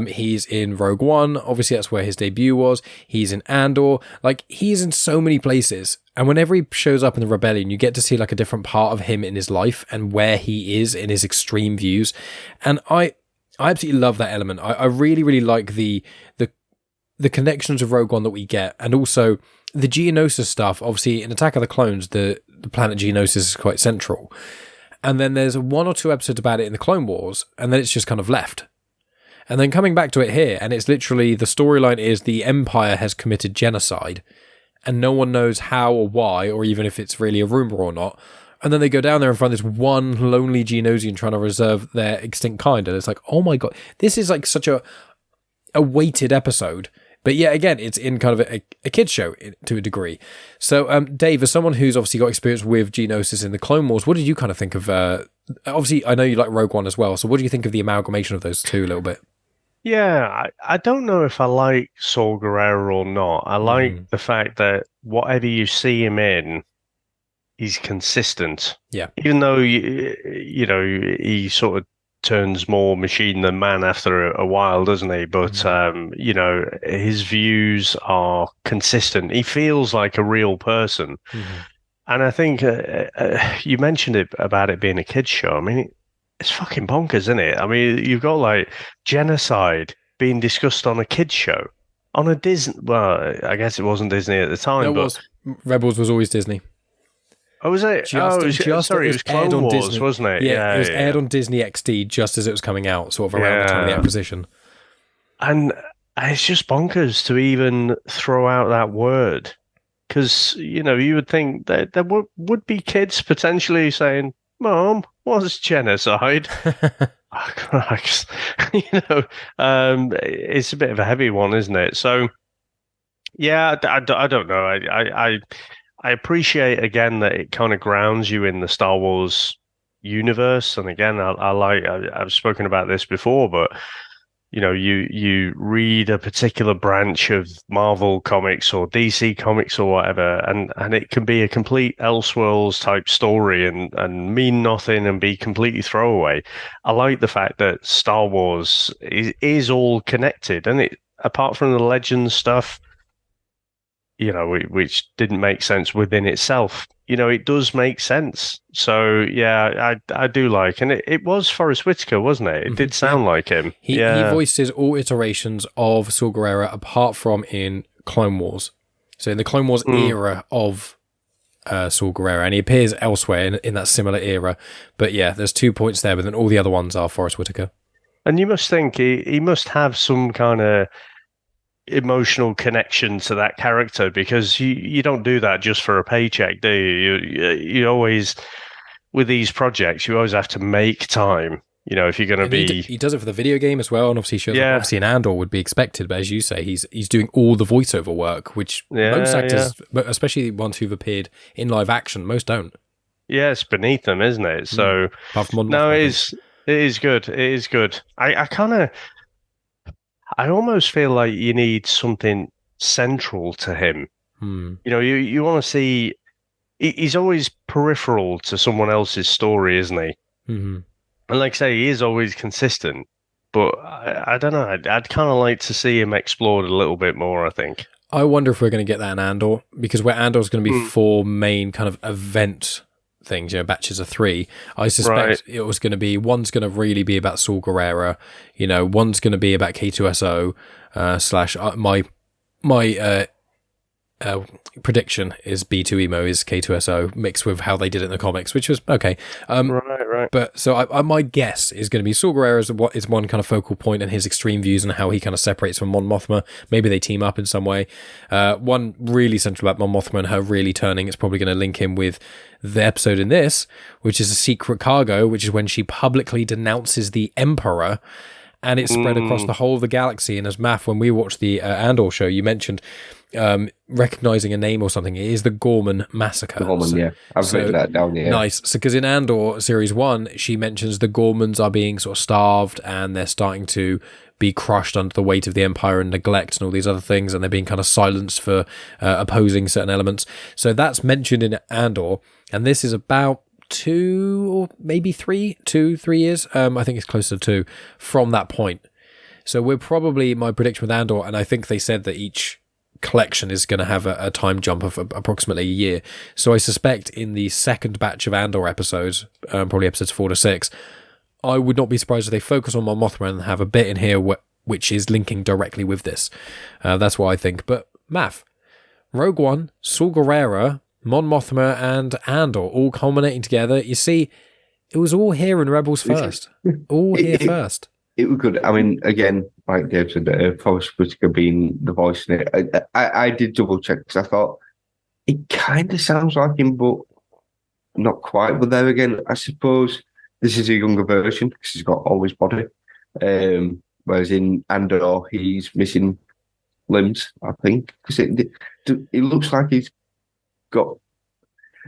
He's in Rogue One. Obviously, that's where his debut was. He's in Andor. Like, he's in so many places. And whenever he shows up in the Rebellion, you get to see like a different part of him in his life and where he is in his extreme views. And I absolutely love that element. I really, really like the connections of Rogue One that we get, and also the Geonosis stuff. Obviously, in Attack of the Clones, the planet Geonosis is quite central. And then there's 1 or 2 episodes about it in the Clone Wars, and then it's just kind of left. And then coming back to it here, and it's literally, the storyline is the Empire has committed genocide, and no one knows how or why, or even if it's really a rumor or not. And then they go down there and find this one lonely Geonosian trying to reserve their extinct kind, and it's like, oh my god, this is like such a weighted episode. But yeah, again, it's in kind of a kid's show to a degree. So, Dave, as someone who's obviously got experience with Geonosis in the Clone Wars, what did you kind of think of... obviously, I know you like Rogue One as well, so what do you think of the amalgamation of those two a little bit?
Yeah, I don't know if I like Saul Gerrera or not. I like the fact that whatever you see him in, he's consistent.
Yeah.
Even though, you know, he sort of turns more machine than man after a while, doesn't he? But, you know, his views are consistent. He feels like a real person. And I think you mentioned it about it being a kid's show. I mean, it's fucking bonkers, isn't it? I mean, you've got like genocide being discussed on a kid's show. On a Disney... Well, I guess it wasn't Disney at the time, but...
Rebels was always Disney.
Oh, was it? Sorry, it was Clone Wars,
Disney.
wasn't it?
Yeah, it was aired on Disney XD just as it was coming out, sort of around the time of the acquisition.
And it's just bonkers to even throw out that word. Because, you know, you would think that there would be kids potentially saying, Mom, what's genocide? Oh, Christ. You know, it's a bit of a heavy one, isn't it? So, yeah, I don't know. I appreciate, again, that it kind of grounds you in the Star Wars universe. And again, I've spoken about this before, but, you know, you read a particular branch of Marvel comics or DC comics or whatever, and it can be a complete Elseworlds type story and mean nothing and be completely throwaway. I like the fact that Star Wars is all connected, and it, apart from the Legends stuff, you know, which didn't make sense within itself, you know, it does make sense. So, yeah, I do like, and it was Forrest Whitaker, wasn't it? It did sound like him.
He voices all iterations of Saul Gerrera apart from in Clone Wars. So in the Clone Wars era of Saul Gerrera, and he appears elsewhere in that similar era. But yeah, there's 2 points there, but then all the other ones are Forrest Whitaker. And
you must think he must have some kind of emotional connection to that character, because you don't do that just for a paycheck, do you? You always, with these projects, you always have to make time, you know, if you're going to be... He does it for the video game as well, and obviously shows up, obviously in Andor would be expected, but as you say, he's doing all the voiceover work, which most actors, especially the ones who've appeared in live action, most don't. Yeah, it's beneath them, isn't it? So, no, it is good. It is good. I almost feel like you need something central to him. You know, you want to see... He's always peripheral to someone else's story, isn't he? And like I say, he is always consistent. But I don't know. I'd kind of like to see him explored a little bit more, I think. I wonder if we're going to get that in Andor, because where Andor's going to be 4 main kind of event things, you know, batches of 3. I suspect it was going to be, one's going to really be about Saul Gerrera, you know, one's going to be about K2SO slash my prediction is B2 Emo is K2SO mixed with how they did it in the comics, which was okay. Right. But so my guess is going to be Saul Gerrera is one kind of focal point, and his extreme views and how he kind of separates from Mon Mothma. Maybe they team up in some way. One really central about Mon Mothma and her really turning, it's probably going to link him with the episode in this, which is a secret cargo, which is when she publicly denounces the Emperor. And it's spread across the whole of the galaxy. And as Maff, when we watched the Andor show, you mentioned
recognizing a name or something. It is the Gorman massacre.
Gorman, yeah. I've written that down, yeah.
Nice. So, because in Andor Series 1, she mentions the Gormans are being sort of starved and they're starting to be crushed under the weight of the Empire and neglect and all these other things, and they're being kind of silenced for opposing certain elements. So that's mentioned in Andor, and this is about 2 or maybe 3 years. I think it's closer to 2 from that point. So we're probably, my prediction with Andor, and I think they said that each collection is going to have a time jump of approximately a year. So I suspect in the second batch of Andor episodes, probably episodes 4 to 6, I would not be surprised if they focus on Mon Mothma and have a bit in here which is linking directly with this. That's what I think. But Maff, Rogue One, Saw Gerrera, Mon Mothma, and Andor all culminating together. You see, it was all here in Rebels first. All here first.
It was good. I mean, again, like Dave said, Forrest Whitaker being the voice in it. I did double check because I thought it kind of sounds like him, but not quite. But there again, I suppose this is a younger version because he's got all his body. Whereas in Andor, he's missing limbs, I think. Because it looks like he's got...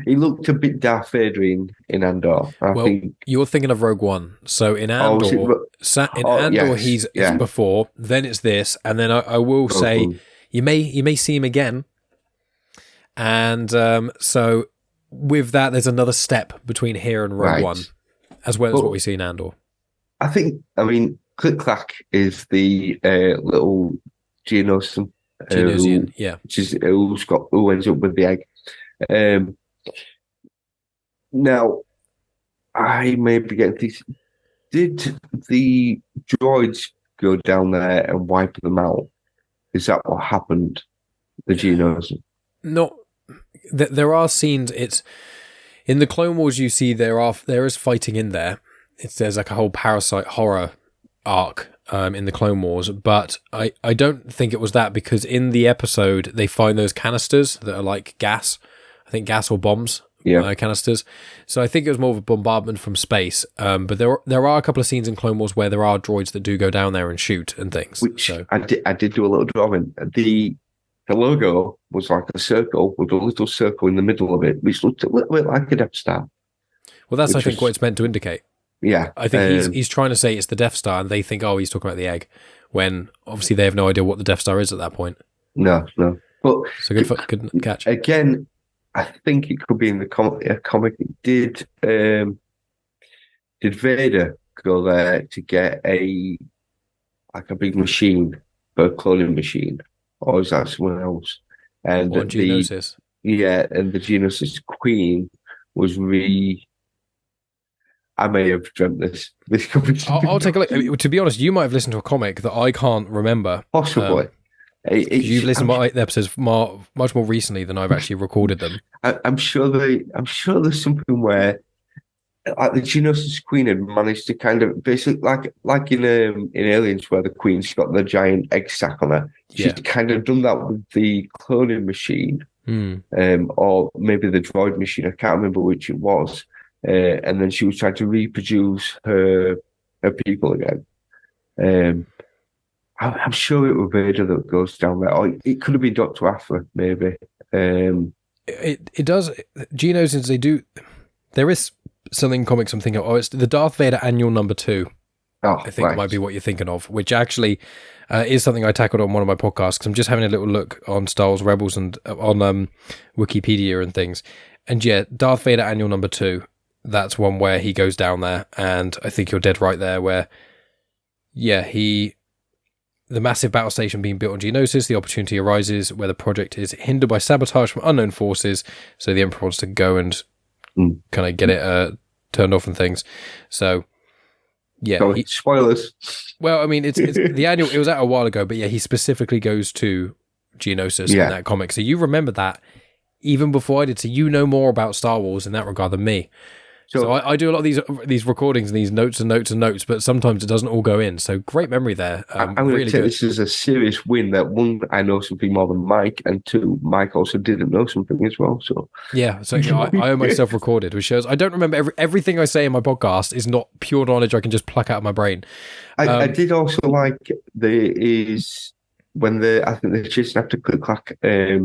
He looked a bit Darth Vader in Andor. I think
you're thinking of Rogue One. So in Andor,
yes,
he's before, then it's this, and then I will say you may see him again. And so with that, there's another step between here and Rogue One, as well as what we see in Andor.
I mean, Click Clack is the little Geonosian,
yeah,
which is who ends up with the egg. Now, I may be getting things. Did the droids go down there and wipe them out? Is that what happened? The Geonosian?
No, there are scenes. It's in the Clone Wars. You see there is fighting in there. There's like a whole parasite horror arc in the Clone Wars, but I don't think it was that, because in the episode they find those canisters that are like gas. I think gas or bombs. Canisters. So I think it was more of a bombardment from space. But there are a couple of scenes in Clone Wars where there are droids that do go down there and shoot and things.
Which I did do a little drawing. The logo was like a circle with a little circle in the middle of it, which looked a little bit like a Death Star.
Well, that's I think what it's meant to indicate.
Yeah,
I think he's trying to say it's the Death Star, and they think, he's talking about the egg, when obviously they have no idea what the Death Star is at that point.
No. But
so good catch.
Again, I think it could be in the comic. Did Vader go there to get a big machine, a cloning machine, or is that someone else? And
Geonosis.
And the Geonosis Queen was I may have dreamt this. This could be.
I'll take a look. I mean, to be honest, you might have listened to a comic that I can't remember.
Possibly.
You've listened to the episodes much more recently than I've actually recorded them.
I'm sure there's something where, like, the Geonosis Queen had managed to kind of basically like in Aliens, where the Queen's got the giant egg sack on her. She's kind of done that with the cloning machine, or maybe the droid machine. I can't remember which it was. And then she was trying to reproduce her people again. I'm sure it was Vader that goes down there. Or it could have been Dr. Aphra, maybe.
It does. Geonosians, they do. There is something in comics I'm thinking of. It's the Darth Vader Annual number 2. I think it might be what you're thinking of, which actually is something I tackled on one of my podcasts, because I'm just having a little look on Star Wars Rebels and on Wikipedia and things. And Darth Vader Annual number 2, that's one where he goes down there, and I think you're dead right there, where, the massive battle station being built on Geonosis, the opportunity arises where the project is hindered by sabotage from unknown forces, so the Emperor wants to go and kind of get it turned off and things. So,
spoilers.
Well, I mean, it's the annual. It was out a while ago, but he specifically goes to Geonosis in that comic. So you remember that even before I did. So you know more about Star Wars in that regard than me. So I do a lot of these recordings and these notes, but sometimes it doesn't all go in. So great memory there.
I'm going to say this is a serious win. That one, I know something more than Mike, and two, Mike also didn't know something as well. So I owe myself recorded, which shows I don't remember everything I say in my podcast is not pure knowledge I can just pluck out of my brain. I did also like there is when I think they're chasing after Click-Clack, they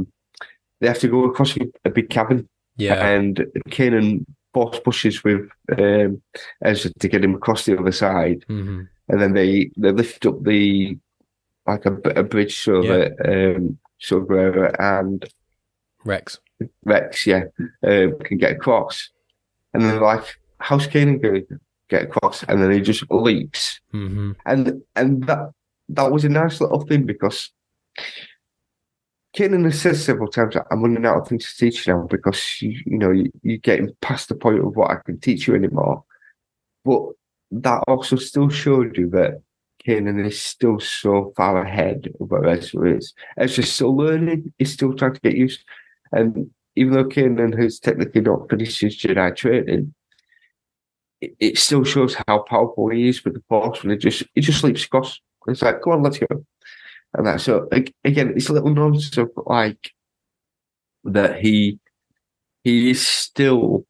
have to go across a big cabin,
Yeah.
and Kanan force pushes with Ezra to get him across the other side,
Mm-hmm.
and then they lift up a bridge so that so Gerrera and
Rex.
can get across, and then like, how's Kanan going to get across? And then he just leaps,
Mm-hmm.
and that was a nice little thing, because Kanan has said several times that I'm running out of things to teach you now, because you're getting past the point of what I can teach you anymore. But that also still showed you that Kanan is still so far ahead of where Ezra is. Ezra's still learning, he's still trying to get used. And even though Kanan has technically not finished his Jedi training, it still shows how powerful he is with the Force when he just leaps across. It's like, come on, let's go. And that's so, again, it's a little nonsense of like that he is still,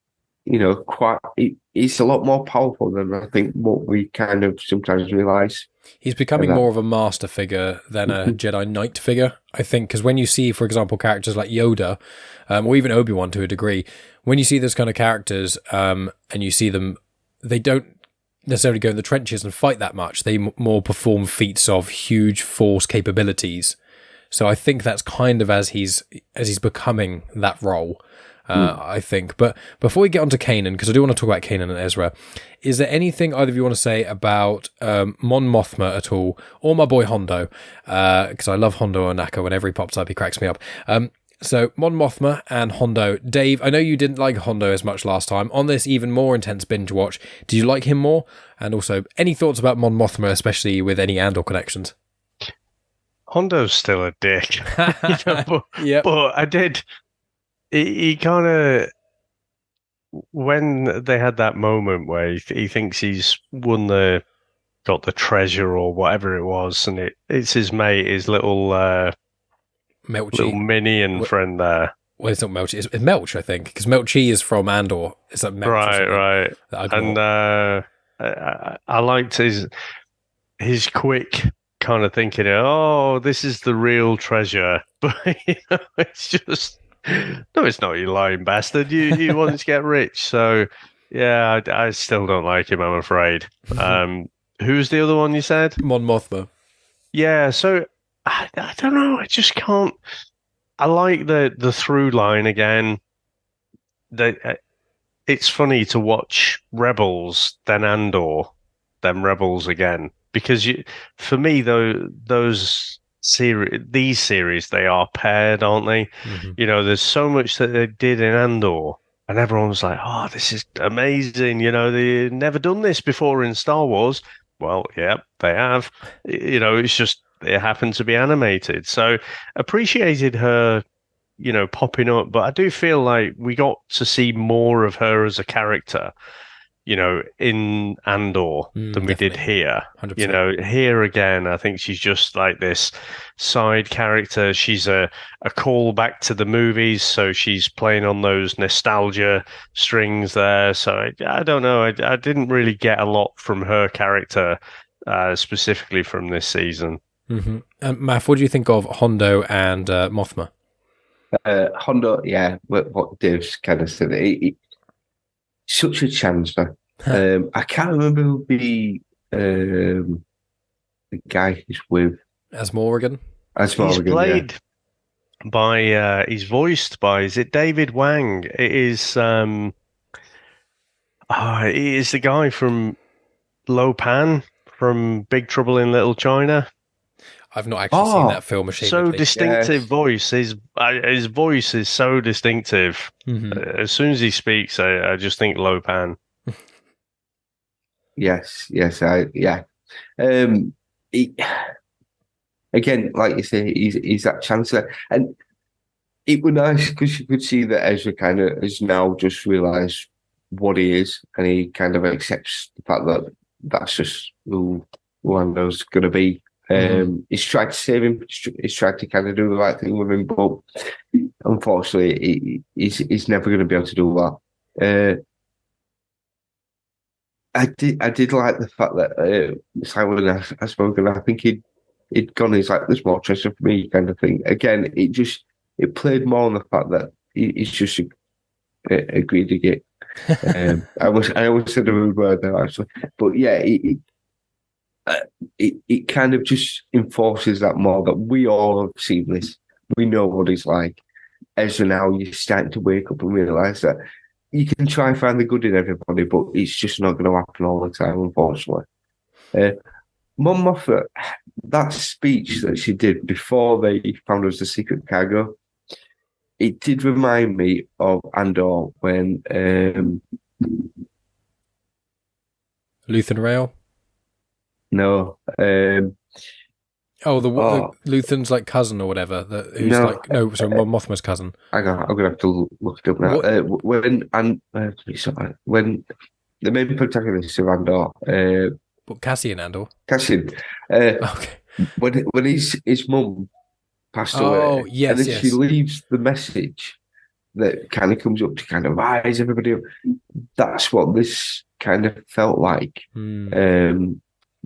he's a lot more powerful than I think what we kind of sometimes realise.
He's becoming more of a master figure than a Jedi Knight figure, I think, because when you see, for example, characters like Yoda, or even Obi-Wan to a degree, when you see those kind of characters and you see them, they don't necessarily go in the trenches and fight that much. They more perform feats of huge force capabilities. So I think that's kind of as he's becoming that role, I think. But before we get on to Kanan, because I do want to talk about Kanan and Ezra, is there anything either of you want to say about Mon Mothma at all, or my boy Hondo? Because I love Hondo Onaka. Whenever he pops up, he cracks me up. So Mon Mothma and Hondo. Dave, I know you didn't like Hondo as much last time. On this even more intense binge watch, did you like him more? And also, any thoughts about Mon Mothma, especially with any Andor connections?
Hondo's still a dick. But I did. He kind of, when they had that moment where he thinks he's got the treasure or whatever it was, and it's his mate, his little little minion friend there.
Well, it's not Melchi. It's Melch, I think, because Melchi is from Andor. It's like Melch,
right. And I liked his quick kind of thinking, oh, this is the real treasure, but it's just, no, it's not, you lying bastard. You want to get rich, so yeah, I still don't like him, I'm afraid. Who's the other one you said?
Mon Mothma.
Yeah, so I don't know. I just can't. I like the through line again. It's funny to watch Rebels, then Andor, then Rebels again, because for me these series, they are paired, aren't they?
Mm-hmm.
There's so much that they did in Andor, and everyone was like, "Oh, this is amazing!" They've never done this before in Star Wars. Well, yeah, they have. It's just it happened to be animated. So appreciated her, popping up. But I do feel like we got to see more of her as a character, in Andor than we did here.
100%.
Here again, I think she's just like this side character. She's a call back to the movies, so she's playing on those nostalgia strings there. So I don't know. I didn't really get a lot from her character, specifically from this season.
Mm-hmm. Maff, what do you think of Hondo and Mothma?
Hondo, yeah, what Dave's kind of said. Such a chance, man. I can't remember who the guy is with.
As Morrigan?
He's played by, he's voiced by, is it David Wang? It is, he is the guy from Lo Pan from Big Trouble in Little China.
I've not actually seen that film.
So distinctive voice. His voice is so distinctive.
Mm-hmm.
As soon as he speaks, I just think Lo Pan.
Yes. Again, like you say, he's that chancellor, and it was nice because you could see that Ezra kind of has now just realised what he is, and he kind of accepts the fact that that's just who Lando's going to be. He's tried to save him. He's tried to kind of do the right thing with him, but unfortunately, he's never going to be able to do that. I did like the fact that Simon has spoken. I think he'd gone, he's like, there's more treasure for me, kind of thing. Again, it played more on the fact that he's just a greedy git. I always said a rude word there, actually. But yeah, it kind of just enforces that more that we all have seen this. We know what he's like. Ezra, now you're starting to wake up and realise that you can try and find the good in everybody, but it's just not going to happen all the time, unfortunately. Mum Moffat, that speech that she did before they found us the secret cargo, it did remind me of Andor when
Luthen Rail?
No.
The Luthen's like cousin or whatever. Mothma's cousin.
I'm gonna have to look it up now. When the main protagonist of Andor,
Cassian Andor.
Cassian,
Okay.
when his mum passed away,
yes,
and then she leaves the message that kind of comes up to kind of rise everybody up. That's what this kind of felt like.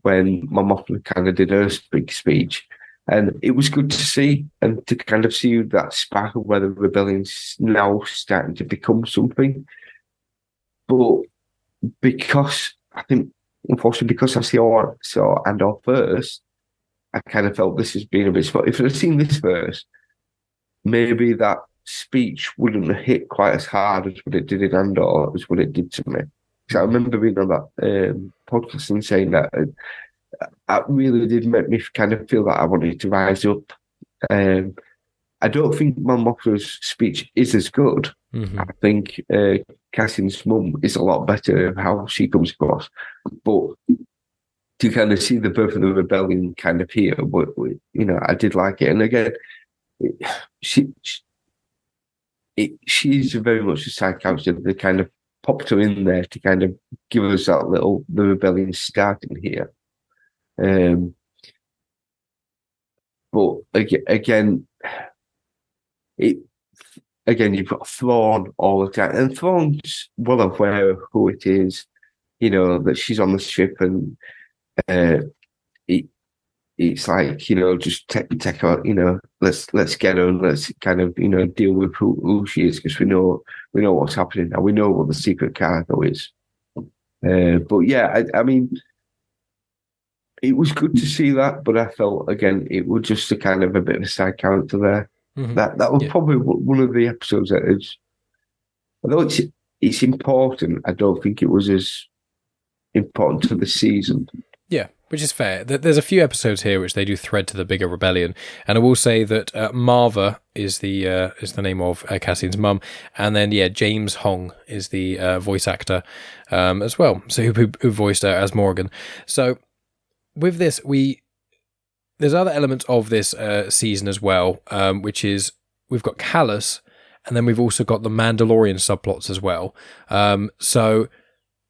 When my mom kind of did her big speech. And it was good to see and to kind of see that spark of where the rebellion's now starting to become something. But because I think, unfortunately, because I saw Andor first, I kind of felt this has been a bit spot. If I'd have seen this first, maybe that speech wouldn't have hit quite as hard as what it did in Andor as what it did to me. Because I remember being on that podcast and saying that it really did make me kind of feel that I wanted to rise up. I don't think Mum Mothma's speech is as good. Mm-hmm. I think Cassian's mum is a lot better of how she comes across. But to kind of see the birth of the rebellion kind of here, I did like it. And again, she's very much a side character that kind of popped her in there to kind of give us that the rebellion starting here. But again, you've got Thrawn all the time, and Thrawn's well aware of who it is, that she's on the ship, and it's like, just take her, let's get her and let's kind of, deal with who she is, because we know what's happening now. We know what the secret cargo is. But yeah, I mean, it was good to see that, but I felt, again, it was just a kind of a bit of a side character there. Mm-hmm. That was probably one of the episodes that is, although it's important, I don't think it was as important to the season.
Yeah, which is fair. There's a few episodes here which they do thread to the bigger rebellion, and I will say that Marva is the name of Cassian's mum, and then James Hong is the voice actor as well, so who voiced her as Morgan. So with this, there's other elements of this season as well, which is we've got Callus, and then we've also got the Mandalorian subplots as well. So,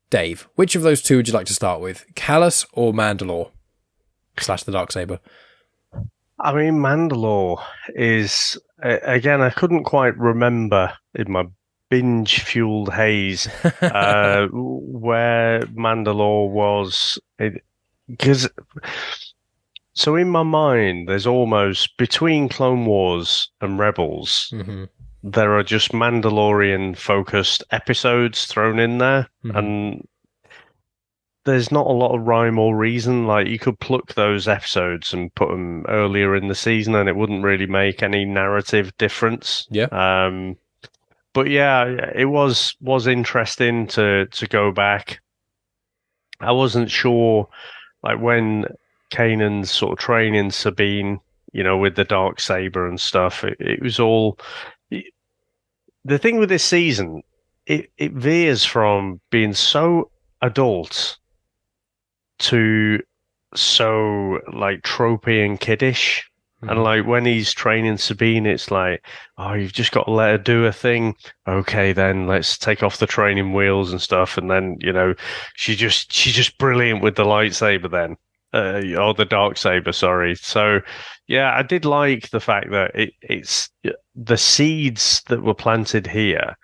Dave, which of those two would you like to start with? Callus or Mandalore / the Darksaber?
I mean, Mandalore is, again, I couldn't quite remember in my binge-fueled haze where Mandalore was. Because, so in my mind, there's almost, between Clone Wars and Rebels, mm-hmm. there are just Mandalorian-focused episodes thrown in there, mm-hmm. and there's not a lot of rhyme or reason. Like, you could pluck those episodes and put them earlier in the season, and it wouldn't really make any narrative difference.
Yeah.
But yeah, it was interesting to go back. I wasn't sure, like, when Kanan's sort of training Sabine, with the Darksaber and stuff, it was all... The thing with this season, it veers from being so adult to so, like, tropey and kiddish. Mm-hmm. And, like, when he's training Sabine, it's like, oh, you've just got to let her do a thing. Okay, then let's take off the training wheels and stuff. And then, she's just brilliant with the lightsaber then. Or the Darksaber, sorry. So, yeah, I did like the fact that it's the seeds that were planted here.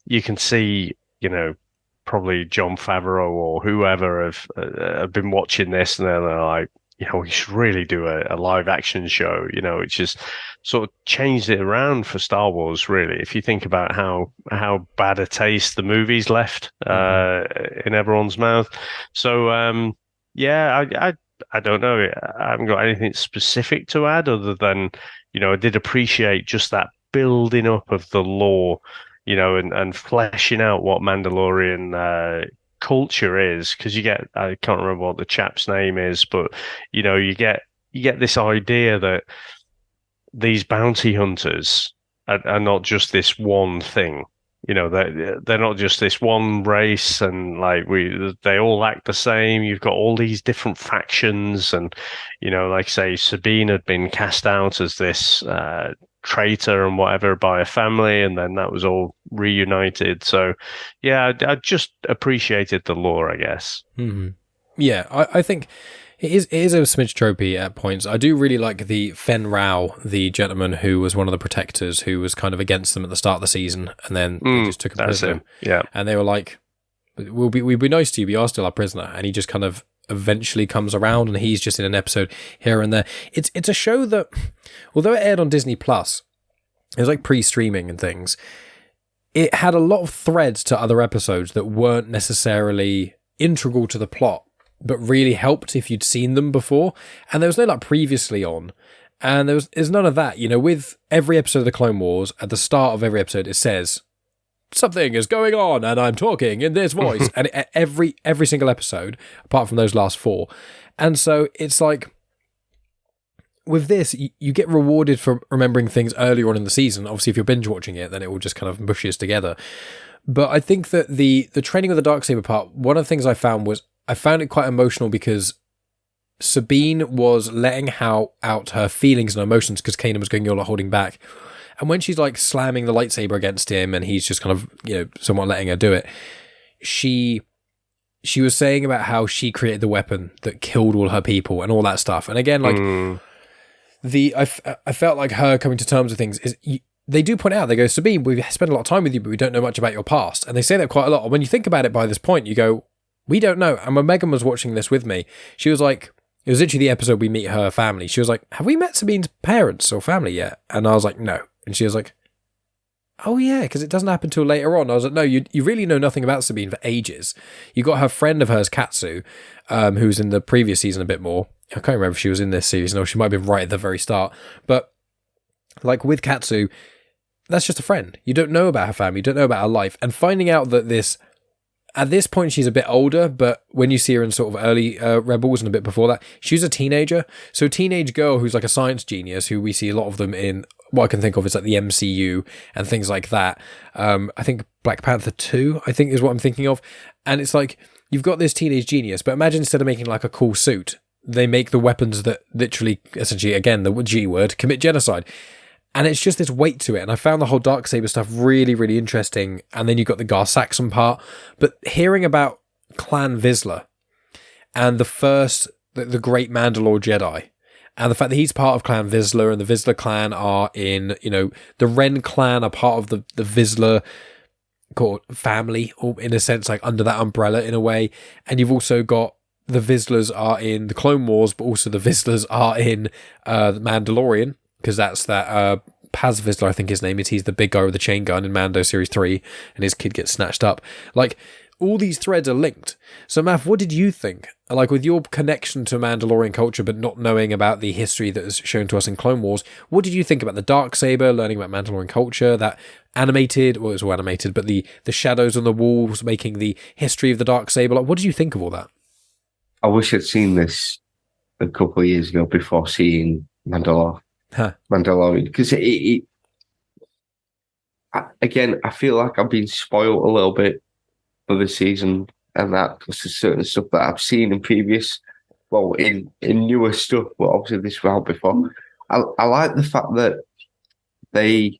You can see, probably Jon Favreau or whoever have been watching this, and they're like, we should really do a live action show, which just sort of changed it around for Star Wars, really. If you think about how bad a taste the movies left in everyone's mouth. So, yeah, I don't know. I haven't got anything specific to add other than, I did appreciate just that building up of the lore, and fleshing out what Mandalorian culture is, because I can't remember what the chap's name is, but you get this idea that these bounty hunters are not just this one thing. They're not just this one race, and they all act the same. You've got all these different factions, and like say Sabine had been cast out as this traitor and whatever by a family, and then that was all reunited. So yeah, I just appreciated the lore, I guess.
Yeah, I think it is a smidge tropey at points. I do really like the Fen Rao, the gentleman who was one of the protectors, who was kind of against them at the start of the season, and then they just took him prisoner.
Yeah, and
they were like, we'll be nice to you, but you are still our prisoner. And he just kind of eventually comes around, and he's just in an episode here and there. It's a show that, although it aired on Disney Plus, it was like pre-streaming and things. It had a lot of threads to other episodes that weren't necessarily integral to the plot, but really helped if you'd seen them before. And there was no like previously on, and there's none of that. With every episode of the Clone Wars, at the start of every episode, it says something is going on, and I'm talking in this voice, and every single episode, apart from those last 4. And so it's like, with this, you get rewarded for remembering things earlier on in the season. Obviously, if you're binge watching it, then it all just kind of mushes together. But I think that the training with the Darksaber part, one of the things I found it quite emotional, because Sabine was letting out her feelings and emotions because Kanan was going, "You're not holding back." And when she's like slamming the lightsaber against him and he's just kind of, somewhat letting her do it, she was saying about how she created the weapon that killed all her people and all that stuff. And again, like I felt like her coming to terms with things is, they do point out, they go, "Sabine, we've spent a lot of time with you, but we don't know much about your past." And they say that quite a lot. And when you think about it by this point, you go, we don't know. And when Megan was watching this with me, she was like, it was literally the episode we meet her family. She was like, "Have we met Sabine's parents or family yet?" And I was like, "No." And she was like, "Oh yeah, because it doesn't happen till later on." I was like, "No, you really know nothing about Sabine for ages. You got her friend of hers, Katsu, who's in the previous season a bit more. I can't remember if she was in this series. No, she might have been right at the very start. But like with Katsu, that's just a friend. You don't know about her family. You don't know about her life. And finding out that at this point, she's a bit older, but when you see her in sort of early Rebels and a bit before that, she was a teenager. So a teenage girl who's like a science genius, who we see a lot of them in, what I can think of is like the MCU and things like that. I think Black Panther 2, I think is what I'm thinking of. And it's like, you've got this teenage genius, but imagine instead of making like a cool suit, they make the weapons that literally, essentially, again, the G word, commit genocide. And it's just this weight to it. And I found the whole Darksaber stuff really, really interesting. And then you've got the Gar Saxon part. But hearing about Clan Vizsla and the great Mandalore Jedi, and the fact that he's part of Clan Vizsla, and the Vizsla clan are in, the Ren clan are part of the Vizsla family, or in a sense, like under that umbrella in a way. And you've also got the Vizslas are in the Clone Wars, but also the Vizslas are in the Mandalorian, because that's that Paz Vizsla, I think his name is. He's the big guy with the chain gun in Mando Series 3, and his kid gets snatched up. Like, all these threads are linked. So, Maff, what did you think? Like, with your connection to Mandalorian culture, but not knowing about the history that is shown to us in Clone Wars, what did you think about the Darksaber, learning about Mandalorian culture, that animated, well, it was all animated, but the shadows on the walls, making the history of the Darksaber? Like, what did you think of all that?
I wish I'd seen this a couple of years ago before seeing Mandalorian, because again, I feel like I've been spoiled a little bit for this season, and that because there's certain stuff that I've seen in previous, in newer stuff, but obviously this was out before. I like the fact that they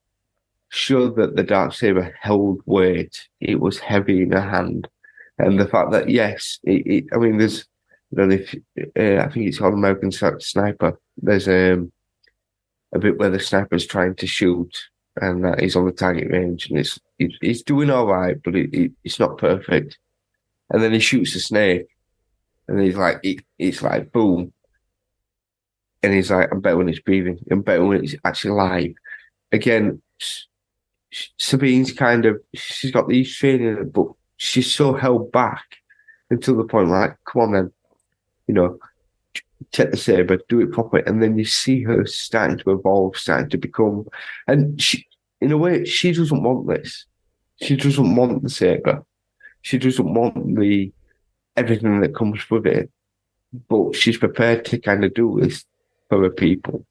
showed that the Darksaber held weight. It was heavy in her hand, and the fact that yes, I mean, there's, I think it's called American Sniper. There's a bit where the sniper's trying to shoot, and he's on the target range, and he's doing all right, but it's not perfect. And then he shoots a snake, and he's like, it's like boom, and he's like, I'm better when it's breathing. I'm better when it's actually live. Again, Sabine's she's got these training, but she's so held back until the point like, come on then, take the saber, do it properly, and then you see her starting to evolve, starting to become, and she, in a way, she doesn't want this. She doesn't want the saber. She doesn't want everything that comes with it, but she's prepared to kind of do this for her people.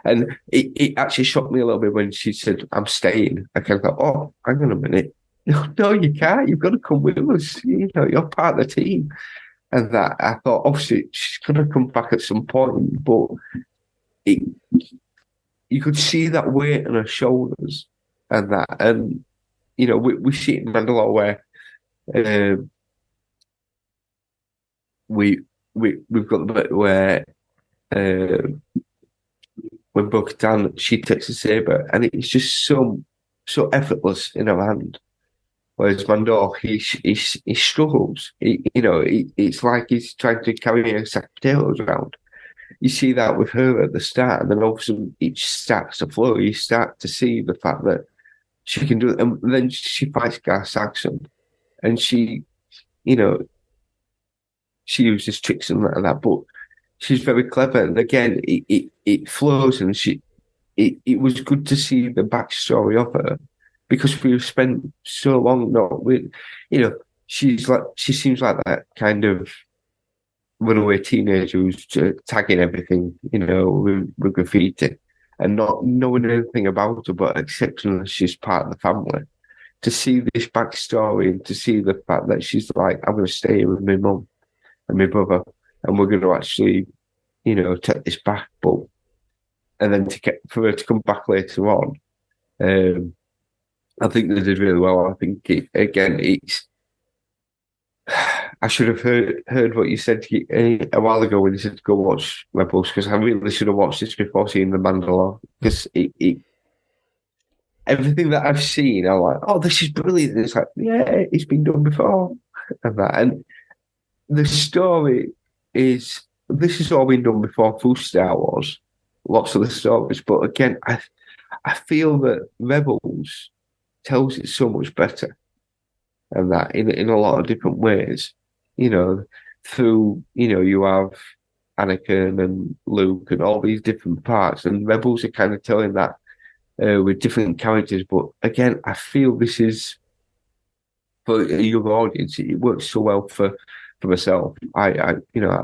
And it actually shocked me a little bit when she said, I'm staying. I kind of thought, oh, hang on a minute. No, you can't. You've got to come with us. You're part of the team. And that, I thought, obviously, she's going to come back at some point, but you could see that weight on her shoulders and that. And, we see it in Mandalore where we've got the bit where when Bo-Katan, she takes a saber, and it's just so effortless in her hand. Whereas Mandor, he struggles. It's like he's trying to carry a sack of potatoes around. You see that with her at the start, and then all of a sudden it starts to flow. You start to see the fact that she can do it, and then she fights Gar Saxon, and she uses tricks and that, but she's very clever. And again, it flows, and it was good to see the backstory of her. Because we've spent so long not with, she seems like that kind of runaway teenager who's tagging everything, with graffiti and not knowing anything about her, but accepting that she's part of the family. To see this backstory and to see the fact that she's like, I'm going to stay here with my mum and my brother, and we're going to actually, take this back. And then for her to come back later on, I think they did really well. I think I should have heard what you said a while ago when you said to go watch Rebels, because I really should have watched this before seeing The Mandalore, because everything that I've seen, I'm like, oh, this is brilliant. And it's like, yeah, it's been done before, and the story is, this has all been done before through Star Wars, lots of the stories, but again, I feel that Rebels tells it so much better, and that in a lot of different ways, through, you have Anakin and Luke and all these different parts, and Rebels are kind of telling that with different characters. But again, I feel this is, for a young audience, it works so well for myself. I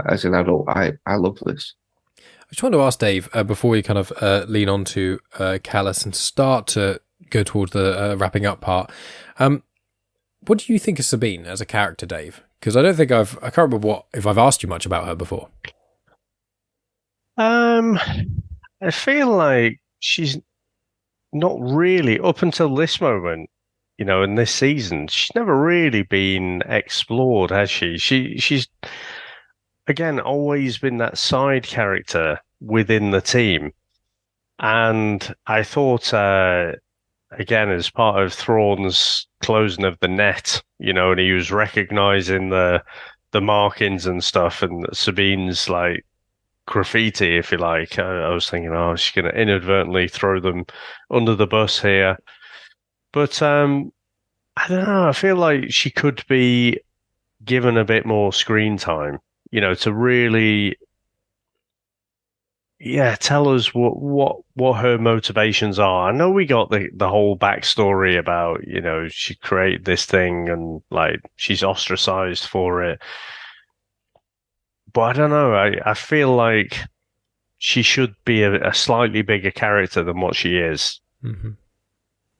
as an adult, I love this.
I just want to ask Dave, before we kind of lean on to Callus and start to go towards the wrapping up part. What do you think of Sabine as a character, Dave? Because I don't think I can't remember if I've asked you much about her before.
I feel like she's not really, up until this moment, in this season, she's never really been explored, has she? She's again always been that side character within the team, and I thought. Again, as part of Thrawn's closing of the net, and he was recognizing the markings and stuff, and Sabine's like graffiti, if you like. I was thinking, oh, she's going to inadvertently throw them under the bus here. But I don't know. I feel like she could be given a bit more screen time, to really. Yeah, tell us what her motivations are. I know we got the whole backstory about, she created this thing and like she's ostracized for it. But I don't know. I feel like she should be a slightly bigger character than what she is.
Mm-hmm.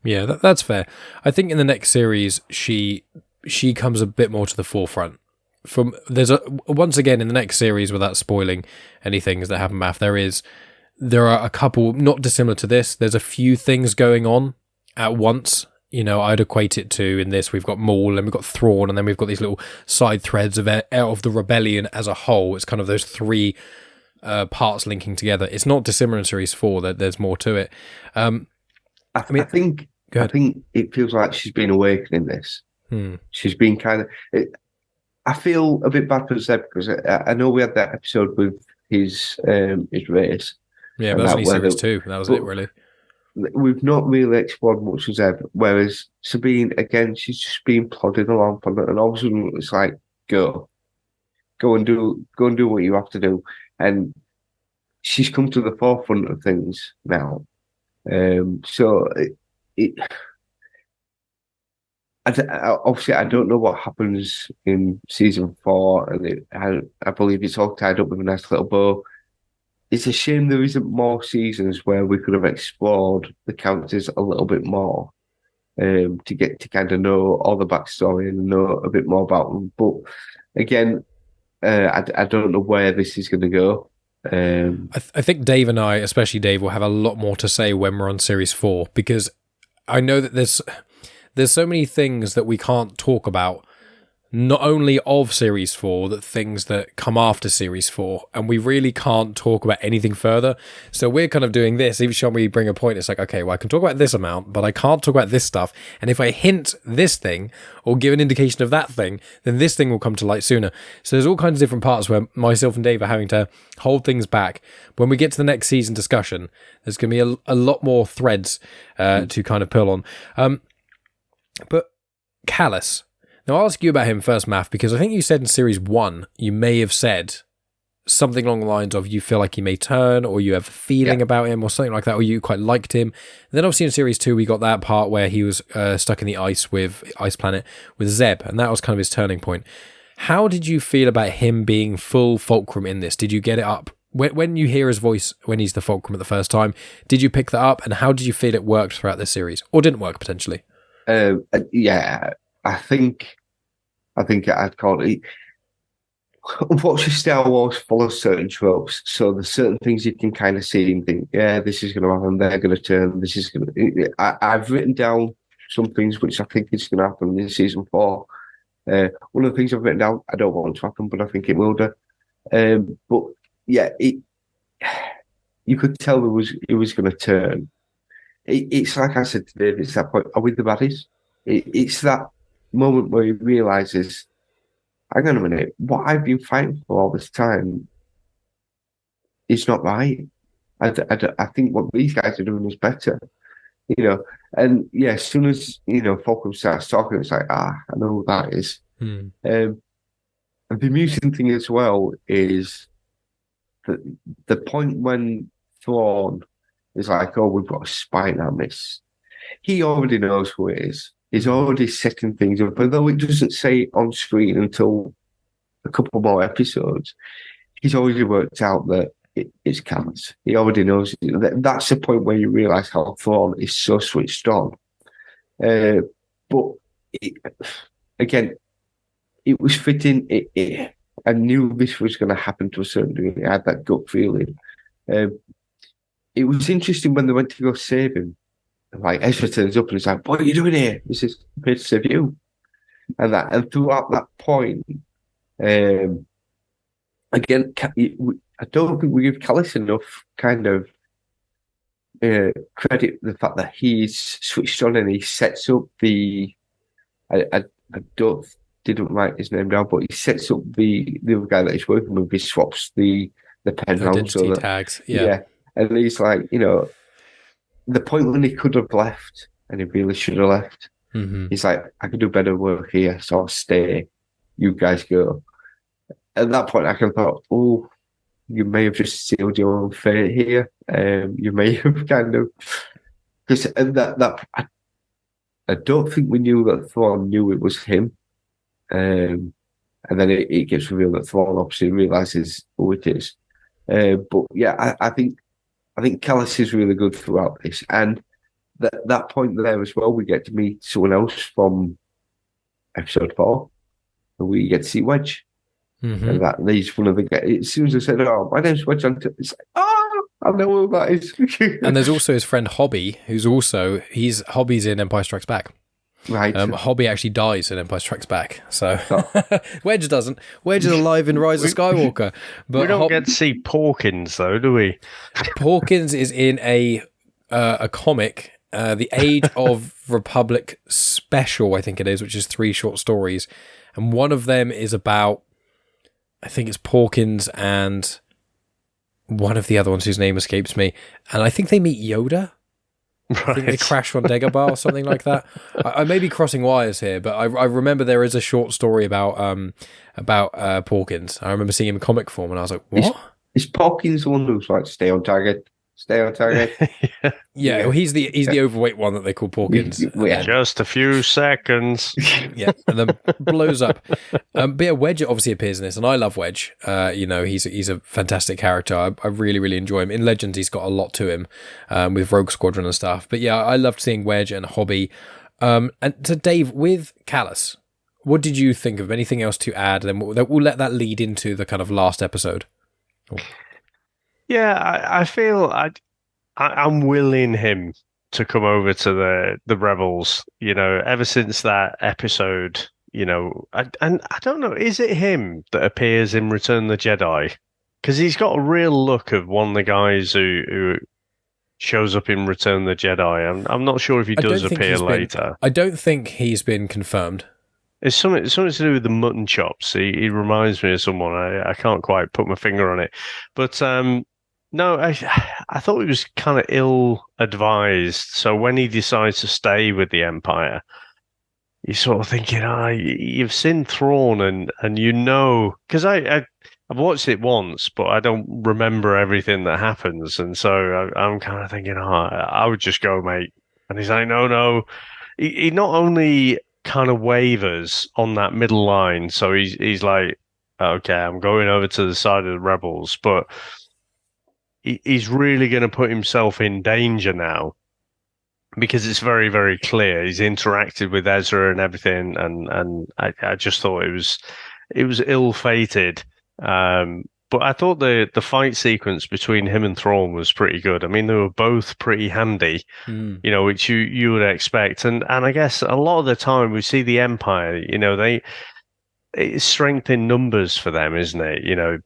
Yeah, that's fair. I think in the next series she comes a bit more to the forefront. Once again in the next series, without spoiling any things that happen, Maff, there are a couple not dissimilar to this. There's a few things going on at once. I'd equate it to, in this, we've got Maul and we've got Thrawn, and then we've got these little side threads of the rebellion as a whole. It's kind of those three parts linking together. It's not dissimilar in Series 4. That there's more to it. I think it feels like she's been awakening this. She's been kind of. I feel a bit bad for Zeb, because I know we had that episode with
his race.
Yeah, but
And
that's
that
only
whether-
series 2. That was
but
it, really.
We've not really explored much as Zeb, whereas Sabine, again, she's just been plodding along for it, and all of a sudden it's like, go and do what you have to do. And she's come to the forefront of things now. So obviously, I don't know what happens in season 4, and I believe it's all tied up with a nice little bow. It's a shame there isn't more seasons where we could have explored the characters a little bit more, to get to kind of know all the backstory and know a bit more about them. But again, I don't know where this is going to go.
I think Dave and I, especially Dave, will have a lot more to say when we're on series 4, because I know that there's so many things that we can't talk about, not only of series 4, that things that come after series 4, and we really can't talk about anything further. So we're kind of doing this. Each time we bring a point, it's like, okay, well, I can talk about this amount, but I can't talk about this stuff. And if I hint this thing or give an indication of that thing, then this thing will come to light sooner. So there's all kinds of different parts where myself and Dave are having to hold things back. When we get to the next season discussion, there's going to be a lot more threads to kind of pull on. But Callus. Now, I'll ask you about him first, Maff, because I think you said in series 1, you may have said something along the lines of you feel like he may turn, or you have a feeling about him, or something like that, or you quite liked him. And then obviously in series 2, we got that part where he was stuck in the ice planet with Zeb, and that was kind of his turning point. How did you feel about him being full Fulcrum in this? Did you get it up? When you hear his voice when he's the Fulcrum at the first time, did you pick that up, and how did you feel it worked throughout this series? Or didn't work, potentially?
Yeah, I think I'd call it. Unfortunately, Star Wars follows certain tropes, so there's certain things you can kind of see and think, yeah, this is going to happen. They're going to turn. This is going to. I've written down some things which I think is going to happen in season 4. One of the things I've written down, I don't want to happen, but I think it will do. But yeah, you could tell it was going to turn. It's like I said to Dave, it's that point. Are we the baddies? It's that moment where he realizes, hang on a minute, what I've been fighting for all this time is not right. I think what these guys are doing is better, And yeah, as soon as Fulcrum starts talking, it's like, I know who that is. And the amusing thing as well is that the point when Thrawn is like, oh, we've got a spy in our midst. He already knows who it is. He's already setting things up, although it doesn't say it on screen until a couple more episodes. He's already worked out that it's Canon's. He already knows it. That's the point where you realise how Thrawn is so switched on. But again, it was fitting. I knew this was going to happen to a certain degree. I had that gut feeling. It was interesting when they went to go save him. Like Ezra turns up and he's like, "What are you doing here?" He says, "I'm here to save you." And throughout that point, again, I don't think we give Callus enough kind of credit for the fact that he's switched on and he sets up the. I didn't write his name down, but he sets up the other guy that he's working with. He swaps the pen
identity tags, yeah,
and he's like, the point when he could have left and he really should have left.
Mm-hmm.
He's like, I can do better work here, so I'll stay. You guys go. At that point, I kind of thought, oh, you may have just sealed your own fate here. You may have kind of because I don't think we knew that Thrawn knew it was him. And then it gets revealed that Thrawn obviously realizes who it is. But yeah, I think Callus is really good throughout this, and that point there as well, we get to meet someone else from episode 4, and we get to see Wedge, and that he's one of the guys. As soon as I said, "Oh, my name's Wedge," it's like, I know who that is.
And there's also his friend Hobby, Hobby's in Empire Strikes Back.
Right.
Hobby actually dies in Empire Strikes Back. So Wedge doesn't. Wedge is alive in Rise of Skywalker. But
we don't get to see Porkins, though, do we?
Porkins is in a comic, The Age of Republic special, I think it is, which is 3 short stories. And one of them is about, I think it's Porkins and one of the other ones whose name escapes me, and I think they meet Yoda.
Right.
I think they crash on Dagobah or something like that. I may be crossing wires here, but I remember there is a short story about Porkins. I remember seeing him in comic form, and I was like, "What?"
Is Porkins the one who's like stay on target?
Yeah, well, he's the overweight one that they call Porkins.
Yeah.
Just a few seconds.
Yeah, and then blows up. But yeah, Wedge obviously appears in this, and I love Wedge. He's a fantastic character. I really, really enjoy him. In Legends, he's got a lot to him with Rogue Squadron and stuff. But yeah, I loved seeing Wedge and Hobby. And so, Dave, with Callus, what did you think of? Anything else to add? Then we'll let that lead into the kind of last episode.
Yeah, I feel I'm willing him to come over to the Rebels. Ever since that episode, and I don't know, is it him that appears in Return of the Jedi? Because he's got a real look of one of the guys who shows up in Return of the Jedi. I'm not sure if he does appear later.
I don't think he's been confirmed.
It's something to do with the mutton chops. He reminds me of someone. I can't quite put my finger on it, but no, I thought he was kind of ill-advised. So when he decides to stay with the Empire, you're sort of thinking, you've seen Thrawn, and because I've watched it once, but I don't remember everything that happens, and so I'm kind of thinking, I would just go, mate. And he's like, no. He not only kind of wavers on that middle line, so he's like, okay, I'm going over to the side of the Rebels, but he's really going to put himself in danger now, because it's very, very clear he's interacted with Ezra and everything, and I just thought it was ill-fated. But I thought the fight sequence between him and Thrawn was pretty good. I mean, they were both pretty handy, which you would expect. And I guess a lot of the time we see the Empire, it's strength in numbers for them, isn't it?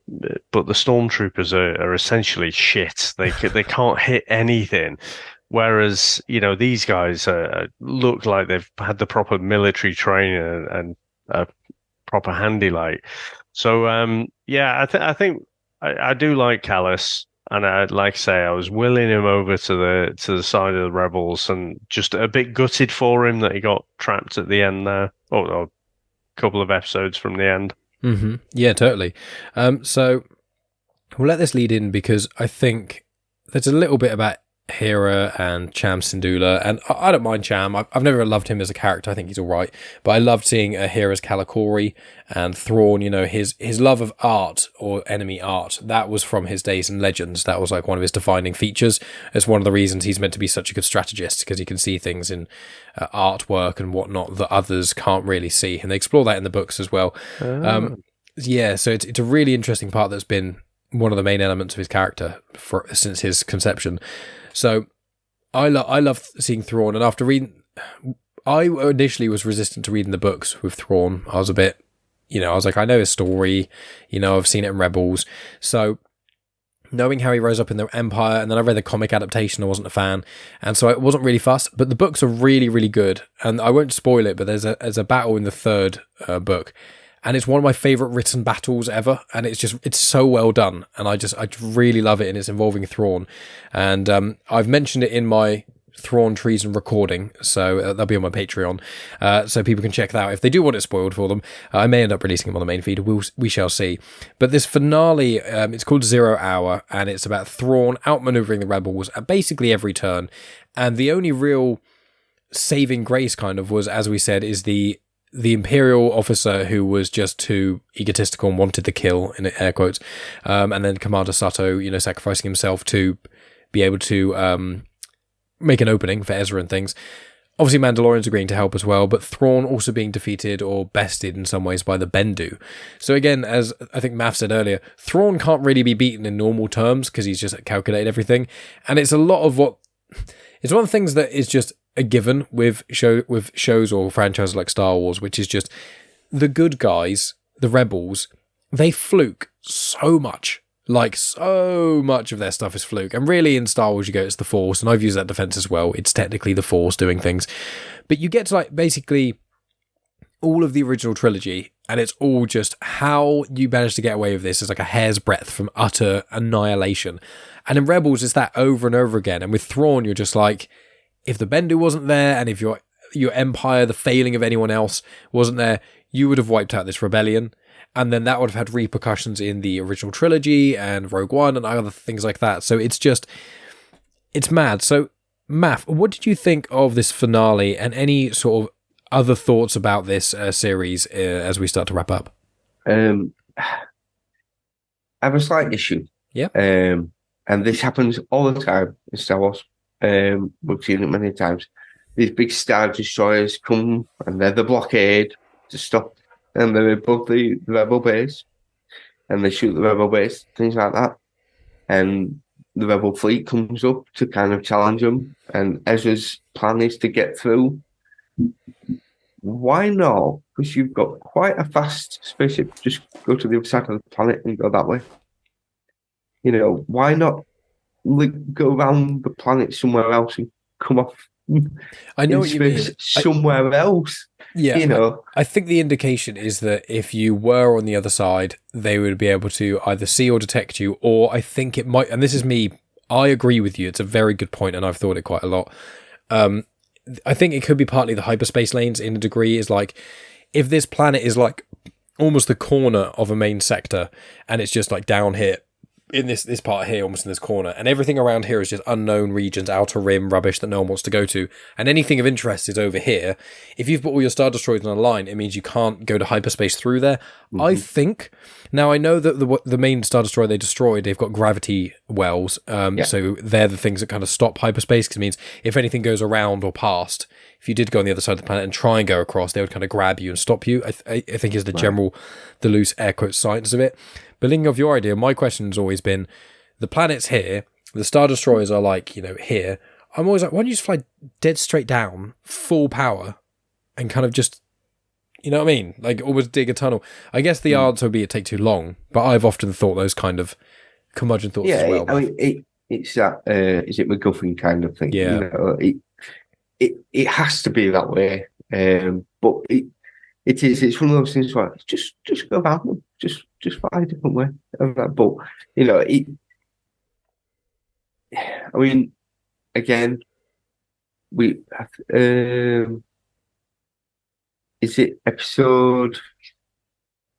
But the stormtroopers are essentially shit. They can't hit anything. Whereas, these guys look like they've had the proper military training and proper handy light. So, I think I do like Callus. And like I say, I was willing him over to the side of the Rebels, and just a bit gutted for him that he got trapped at the end there. Or couple of episodes from the end.
Mm-hmm. Yeah, totally. So we'll let this lead in, because I think there's a little bit about Hera and Cham Syndulla, and I don't mind Cham. I've never loved him as a character. I think he's all right, but I loved seeing Hera's Kalikori and Thrawn. His love of art, or enemy art, that was from his days in Legends. That was like one of his defining features. It's one of the reasons he's meant to be such a good strategist, because he can see things in artwork and whatnot that others can't really see, and they explore that in the books as well. So it's a really interesting part that's been one of the main elements of his character since his conception. So I love seeing Thrawn, and after reading, I initially was resistant to reading the books with Thrawn. I was a bit, I was like, I know his story, I've seen it in Rebels. So knowing how he rose up in the Empire, and then I read the comic adaptation, I wasn't a fan, and so I wasn't really fussed. But the books are really, really good, and I won't spoil it, but there's a battle in the third book, and it's one of my favourite written battles ever, and it's so well done, and I really love it, and it's involving Thrawn, and I've mentioned it in my Thrawn Treason recording, so that'll be on my Patreon, so people can check that out if they do want it spoiled for them. I may end up releasing them on the main feed, we shall see. But this finale, it's called 0 Hour, and it's about Thrawn outmaneuvering the Rebels at basically every turn, and the only real saving grace kind of was, as we said, is the Imperial officer who was just too egotistical and wanted the kill, in air quotes, and then Commander Sato, sacrificing himself to be able to make an opening for Ezra and things. Obviously, Mandalorians agreeing to help as well, but Thrawn also being defeated or bested in some ways by the Bendu. So again, as I think Maff said earlier, Thrawn can't really be beaten in normal terms because he's just calculated everything, and it's a lot of it's one of the things that is just a given with shows or franchises like Star Wars, which is just the good guys, the rebels, they fluke so much. Like, so much of their stuff is fluke. And really, in Star Wars, you go, it's the Force, and I've used that defense as well. It's technically the Force doing things. But you get to, basically all of the original trilogy, and it's all just how you managed to get away with this is like a hair's breadth from utter annihilation. And in Rebels, it's that over and over again. And with Thrawn, you're just like, if the Bendu wasn't there, and if your empire, the failing of anyone else wasn't there, you would have wiped out this rebellion. And then that would have had repercussions in the original trilogy and Rogue One and other things like that. So it's mad. So, Maff, what did you think of this finale and any sort of other thoughts about this series as we start to wrap up?
I have a slight issue.
Yeah.
And this happens all the time in Star Wars. We've seen it many times. These big Star Destroyers come and they're the blockade to stop, and they're above the Rebel base, and they shoot the Rebel base, things like that. And the Rebel fleet comes up to kind of challenge them, and Ezra's plan is to get through. Why not? Because you've got quite a fast spaceship. Just go to the other side of the planet and go that way. You know, why not go around the planet somewhere else and come off?
I know what you mean.
Somewhere else.
Yeah,
you know.
I think the indication is that if you were on the other side, they would be able to either see or detect you, or I think it might, and this is me, I agree with you, it's a very good point, and I've thought it quite a lot. I think it could be partly the hyperspace lanes in a degree, is like, if this planet is like almost the corner of a main sector, and it's just like down here, in this part here, almost in this corner, and everything around here is just unknown regions, outer rim, rubbish that no one wants to go to, and anything of interest is over here. If you've put all your Star Destroyers on a line, it means you can't go to hyperspace through there. Mm-hmm. I think, now I know that the main Star Destroyer they destroyed, they've got gravity wells, so they're the things that kind of stop hyperspace, because it means if anything goes around or past, if you did go on the other side of the planet and try and go across, they would kind of grab you and stop you. I think is the loose air quote science of it. But linking off your idea, my question's always been, the planet's here, the Star Destroyers are like, here. I'm always like, why don't you just fly dead straight down, full power, and kind of just, you know what I mean? Like, almost dig a tunnel. I guess the answer would be it'd take too long, but I've often thought those kind of curmudgeon thoughts as well.
I mean, it's that, is it MacGuffin kind of thing?
Yeah.
You know, it has to be that way. But it's one of those things where just go about them. Just fly a different way. But, you know, I mean, again, we have, is it episode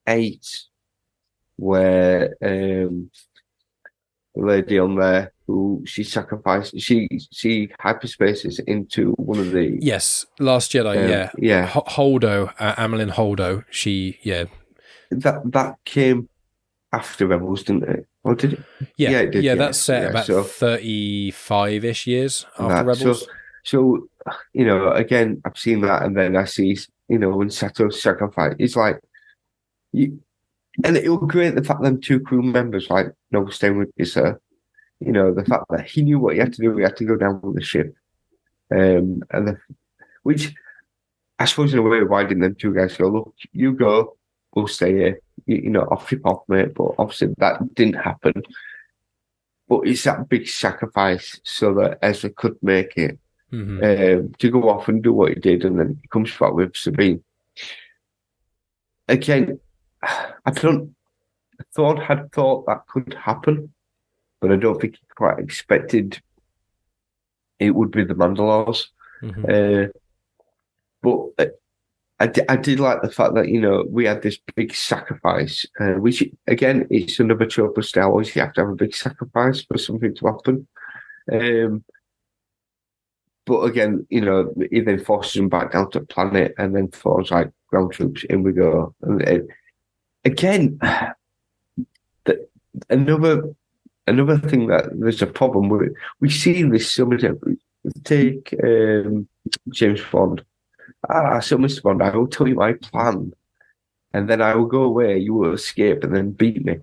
8 where the lady on there who she sacrificed, she hyperspaces into one of the...
Yes, Last Jedi,
yeah.
Holdo, Amelin Holdo,
That came after Rebels, didn't it? Or did it?
Yeah,
it did.
That's set about 35-ish years after Rebels.
So, you know, again, I've seen that, and then I see, you know, when Sato's sacrifice, it's like, and it was great the fact that them 2 crew members, like, no, staying with you, sir. You know, the fact that he knew what he had to do, he had to go down with the ship. Which, I suppose in a way, why didn't them 2 guys go, look, you go, we'll stay here, you know, off your pop, mate. But obviously that didn't happen. But it's that big sacrifice so that Ezra could make it, to go off and do what he did, and then he comes back with Sabine. Again, Thrawn had thought that could happen, but I don't think he quite expected it would be the Mandalores. But I did like the fact that, you know, we had this big sacrifice, which, again, it's another trope of Star Wars. You have to have a big sacrifice for something to happen. But again, you know, he then forces them back down to the planet, and then Thor's like, ground troops, in we go. And again, another thing that there's a problem with, we see this so many times. Take James Bond. So Mr. Bond, I will tell you my plan, and then I will go away, you will escape, and then beat me.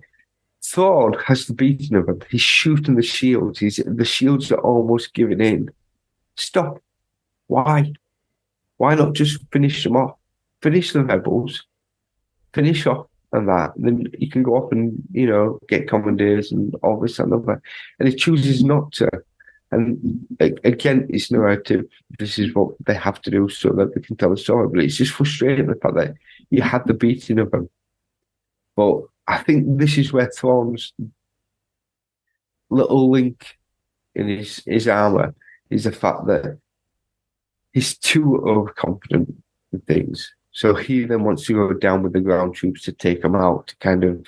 Thrawn has the beating of him. He's shooting the shields. The shields are almost giving in. Stop. Why? Why not just finish them off? Finish the rebels. Finish off and that. And then you can go off and, you know, get commandeers and all this and other. And he chooses not to. And again, it's narrative. This is what they have to do so that they can tell the story. But it's just frustrating the fact that you had the beating of him. But I think this is where Thrawn's little link in his armor is the fact that he's too overconfident with things. So he then wants to go down with the ground troops to take them out, to kind of,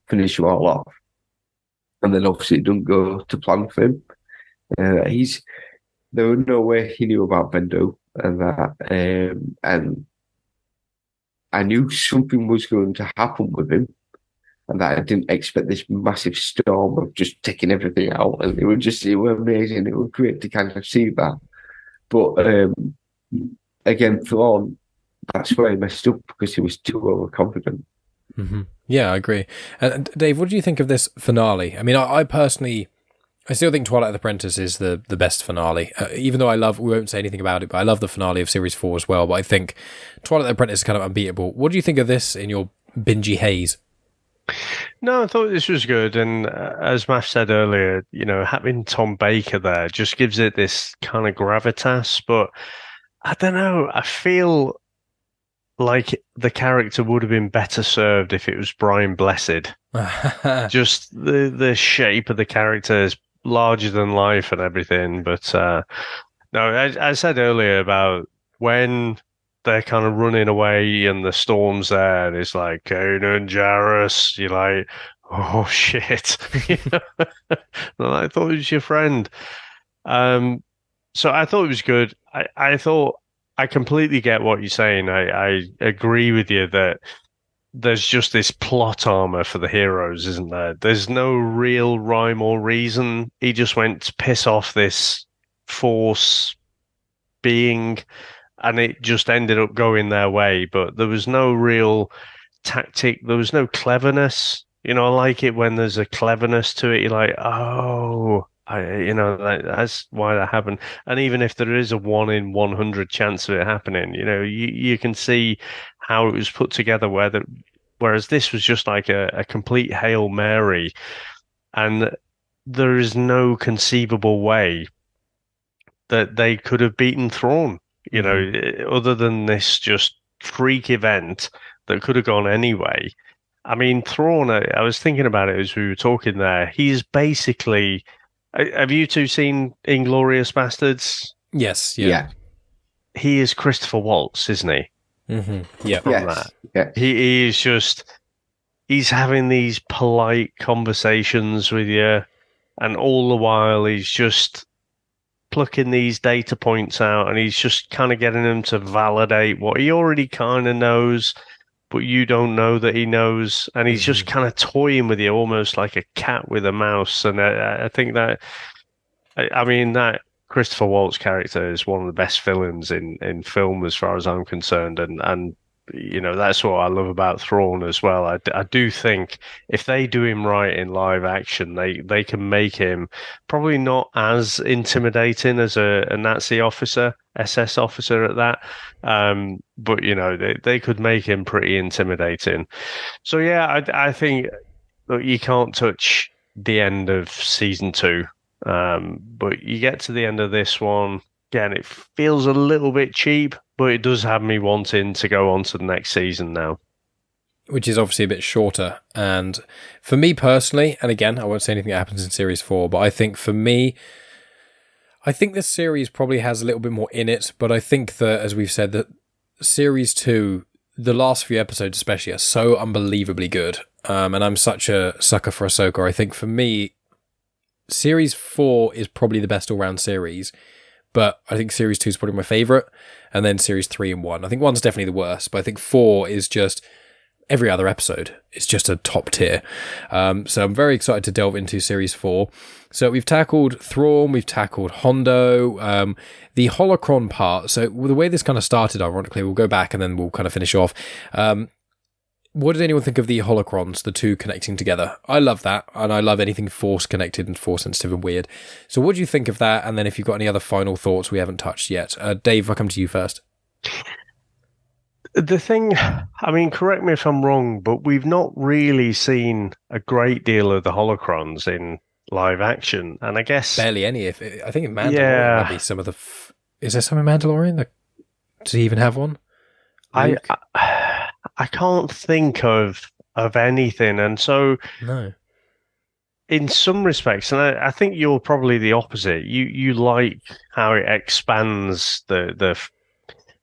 finish them all off. And then obviously it doesn't go to plan for him. There was no way he knew about Bendo and that. And I knew something was going to happen with him, and that I didn't expect this massive storm of just taking everything out. And it was amazing. It was great to kind of see that. But again, Thrawn, that's where he messed up, because he was too overconfident.
Mm-hmm. Yeah, I agree. And Dave, what do you think of this finale? I mean, I personally, I still think Twilight of the Apprentice is the best finale. Even though we won't say anything about it, but I love the finale of Series 4 as well. But I think Twilight of the Apprentice is kind of unbeatable. What do you think of this in your bingey haze?
No, I thought this was good. And as Maff said earlier, having Tom Baker there just gives it this kind of gravitas. But I don't know, I feel like the character would have been better served if it was Brian Blessed. Just the shape of the character is larger than life and everything. But no, I said earlier about when they're kind of running away and the storm's there, and it's like, Kanan, Jarrus, you're like, oh shit. I thought it was your friend. So I thought it was good. I thought, I completely get what you're saying. I agree with you that there's just this plot armor for the heroes, isn't there? There's no real rhyme or reason. He just went to piss off this Force being, and it just ended up going their way. But there was no real tactic. There was no cleverness. I like it when there's a cleverness to it. You're like, oh, that's why that happened. And even if there is a 1 in 100 chance of it happening, you can see how it was put together. Whereas this was just like a complete Hail Mary, and there is no conceivable way that they could have beaten Thrawn. Other than this just freak event that could have gone anyway. I mean, Thrawn, I was thinking about it as we were talking there. He's basically... Have you two seen Inglourious Bastards?
Yes, yeah.
He is Christopher Waltz, isn't he?
Mm-hmm. Yeah.
From that. Yeah. He is just... He's having these polite conversations with you, and all the while he's just plucking these data points out, and he's just kind of getting them to validate what he already kind of knows, but you don't know that he knows, and he's just kind of toying with you almost like a cat with a mouse. And I think that, that Christopher Waltz character is one of the best villains in film as far as I'm concerned, and that's what I love about Thrawn as well. I do think if they do him right in live action, they can make him probably not as intimidating as a Nazi officer, SS officer at that. But they could make him pretty intimidating. So yeah, I think, look, you can't touch the end of season 2, but you get to the end of this one. Again, it feels a little bit cheap, but it does have me wanting to go on to the next season now.
Which is obviously a bit shorter. And for me personally, and again, I won't say anything that happens in Series 4, but I think for me, I think this series probably has a little bit more in it, but I think that, as we've said, that Series 2, the last few episodes especially, are so unbelievably good. And I'm such a sucker for Ahsoka. I think for me, Series 4 is probably the best all-round series. But I think Series 2 is probably my favourite, and then Series 3 and 1. I think 1's definitely the worst, but I think 4 is just... every other episode is just a top tier. So I'm very excited to delve into Series 4. So we've tackled Thrawn, we've tackled Hondo, the holocron part. So the way this kind of started, ironically, we'll go back and then we'll kind of finish off. What did anyone think of the holocrons, the two connecting together? I love that, and I love anything Force connected and Force sensitive and weird. So what do you think of that? And then if you've got any other final thoughts we haven't touched yet. Dave, I'll come to you first.
The thing, I mean, correct me if I'm wrong, but we've not really seen a great deal of the holocrons in live action, and I guess... barely any. I think in Mandalorian might be some of the... is there some in Mandalorian? Does he even have one? I can't think of anything, and so
No.
in some respects, and I think you're probably the opposite. You like how it expands the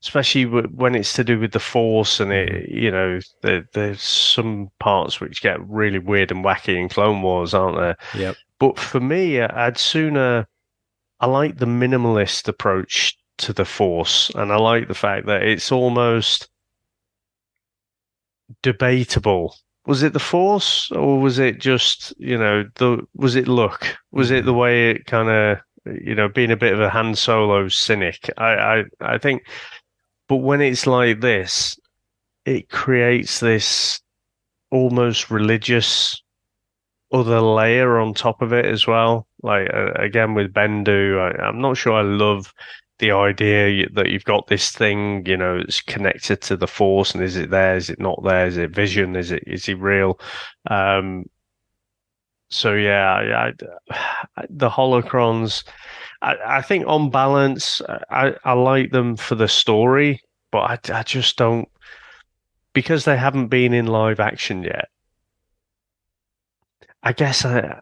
especially when it's to do with the Force, and it, you know, there's some parts which get really weird and wacky in Clone Wars, aren't there?
Yep.
But for me, I like the minimalist approach to the Force, and I like the fact that it's almost debatable. Was it the Force, or was it just, you know, was it luck? Was it the way it kind of, you know, being a bit of a Han Solo cynic? I think, but when it's like this, it creates this almost religious other layer on top of it as well. Like again with Bendu, I'm not sure I love the idea that you've got this thing, you know, it's connected to the Force, and is it there? Is it not there? Is it vision? Is he real? So yeah, the holocrons. I think on balance, I like them for the story, but I just don't, because they haven't been in live action yet. I guess I'm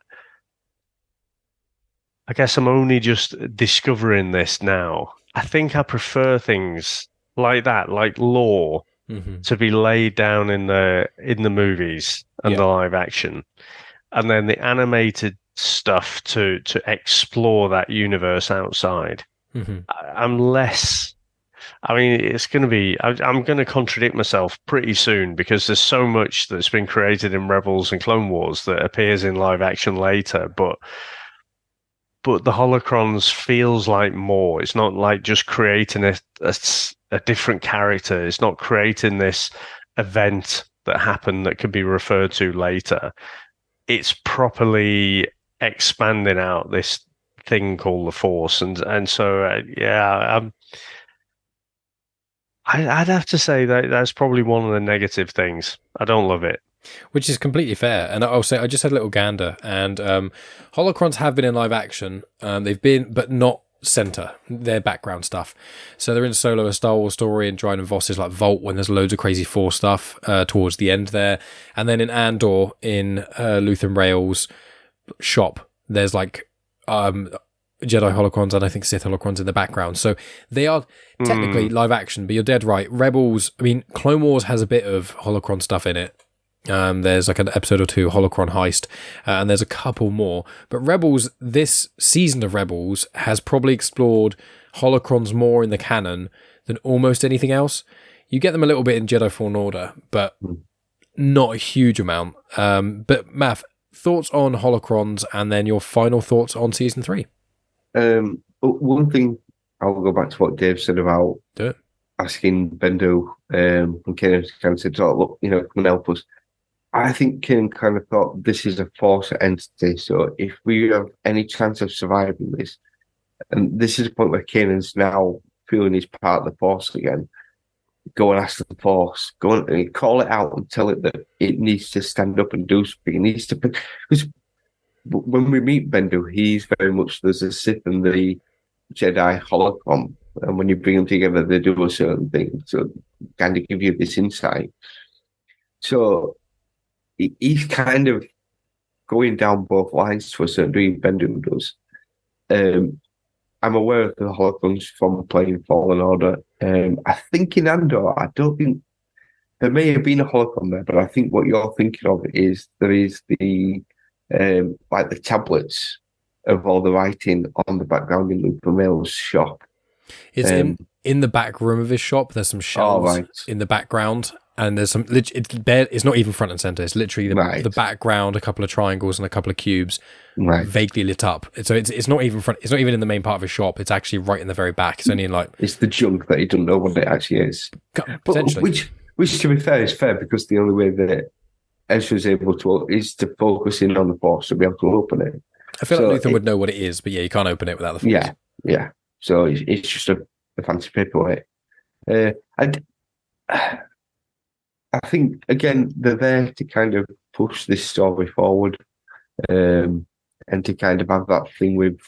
only just discovering this now. I think I prefer things like that, like lore, to be laid down in the movies and the live action, and then the animated stuff to explore that universe outside. I'm less. I mean, it's going to be. I'm going to contradict myself pretty soon, because there's so much that's been created in Rebels and Clone Wars that appears in live action later, but the holocrons feels like more. It's not like just creating a different character. It's not creating this event that happened that could be referred to later. It's properly expanding out this thing called the Force, and so yeah, I'd have to say that that's probably one of the negative things. I don't love it.
Which is completely fair. And I'll say, I just had a little gander, and holocrons have been in live action. They've been, but not center. They're background stuff. So they're in Solo, a Star Wars story, and Dryden Voss is like Vault when there's loads of crazy Force stuff towards the end there. And then in Andor, in Luthen Rail's shop, there's like Jedi holocrons and I think Sith holocrons in the background. So they are technically live action, but you're dead right. Rebels, I mean, Clone Wars has a bit of holocron stuff in it. There's like an episode or two holocron heist, and there's a couple more. But Rebels, this season of Rebels has probably explored holocrons more in the canon than almost anything else. You get them a little bit in Jedi Fallen Order, but not a huge amount. But Maff, thoughts on holocrons, and then your final thoughts on season 3.
One thing, I'll go back to what Dave said about asking Bendu and Kanan to kind of said, look, you know, come and help us. I think Kanan kind of thought this is a Force entity, so if we have any chance of surviving this, and this is a point where Kanan's now feeling he's part of the Force again, go and ask the Force, go and call it out and tell it that it needs to stand up and do something. It needs to, because when we meet Bendu, he's very much, there's a Sith and the Jedi holocron, and when you bring them together, they do a certain thing, so kind of give you this insight. So he's kind of going down both lines to a certain degree. Bendu does. I'm aware of the holocrons from playing Fallen Order. I think in Andor, I don't think there may have been a holocron there, but I think what you're thinking of is there is the like the tablets of all the writing on the background in Luke Vermeil's shop.
It's in the back room of his shop. There's some shelves in the background, and there's some. It's not even front and center. It's literally the background, a couple of triangles and a couple of cubes, vaguely lit up. So it's not even front. It's not even in the main part of his shop. It's actually right in the very back. It's only in like
it's the junk that he doesn't know what it actually is.
Potentially,
which to be fair is fair, because the only way that Ezra is able to is to focus in on the Force to be able to open it.
I feel like Luthen would know what it is, but yeah, you can't open it without the Force.
Yeah. So it's just a fancy paperweight. I think, again, they're there to kind of push this story forward, and to kind of have that thing with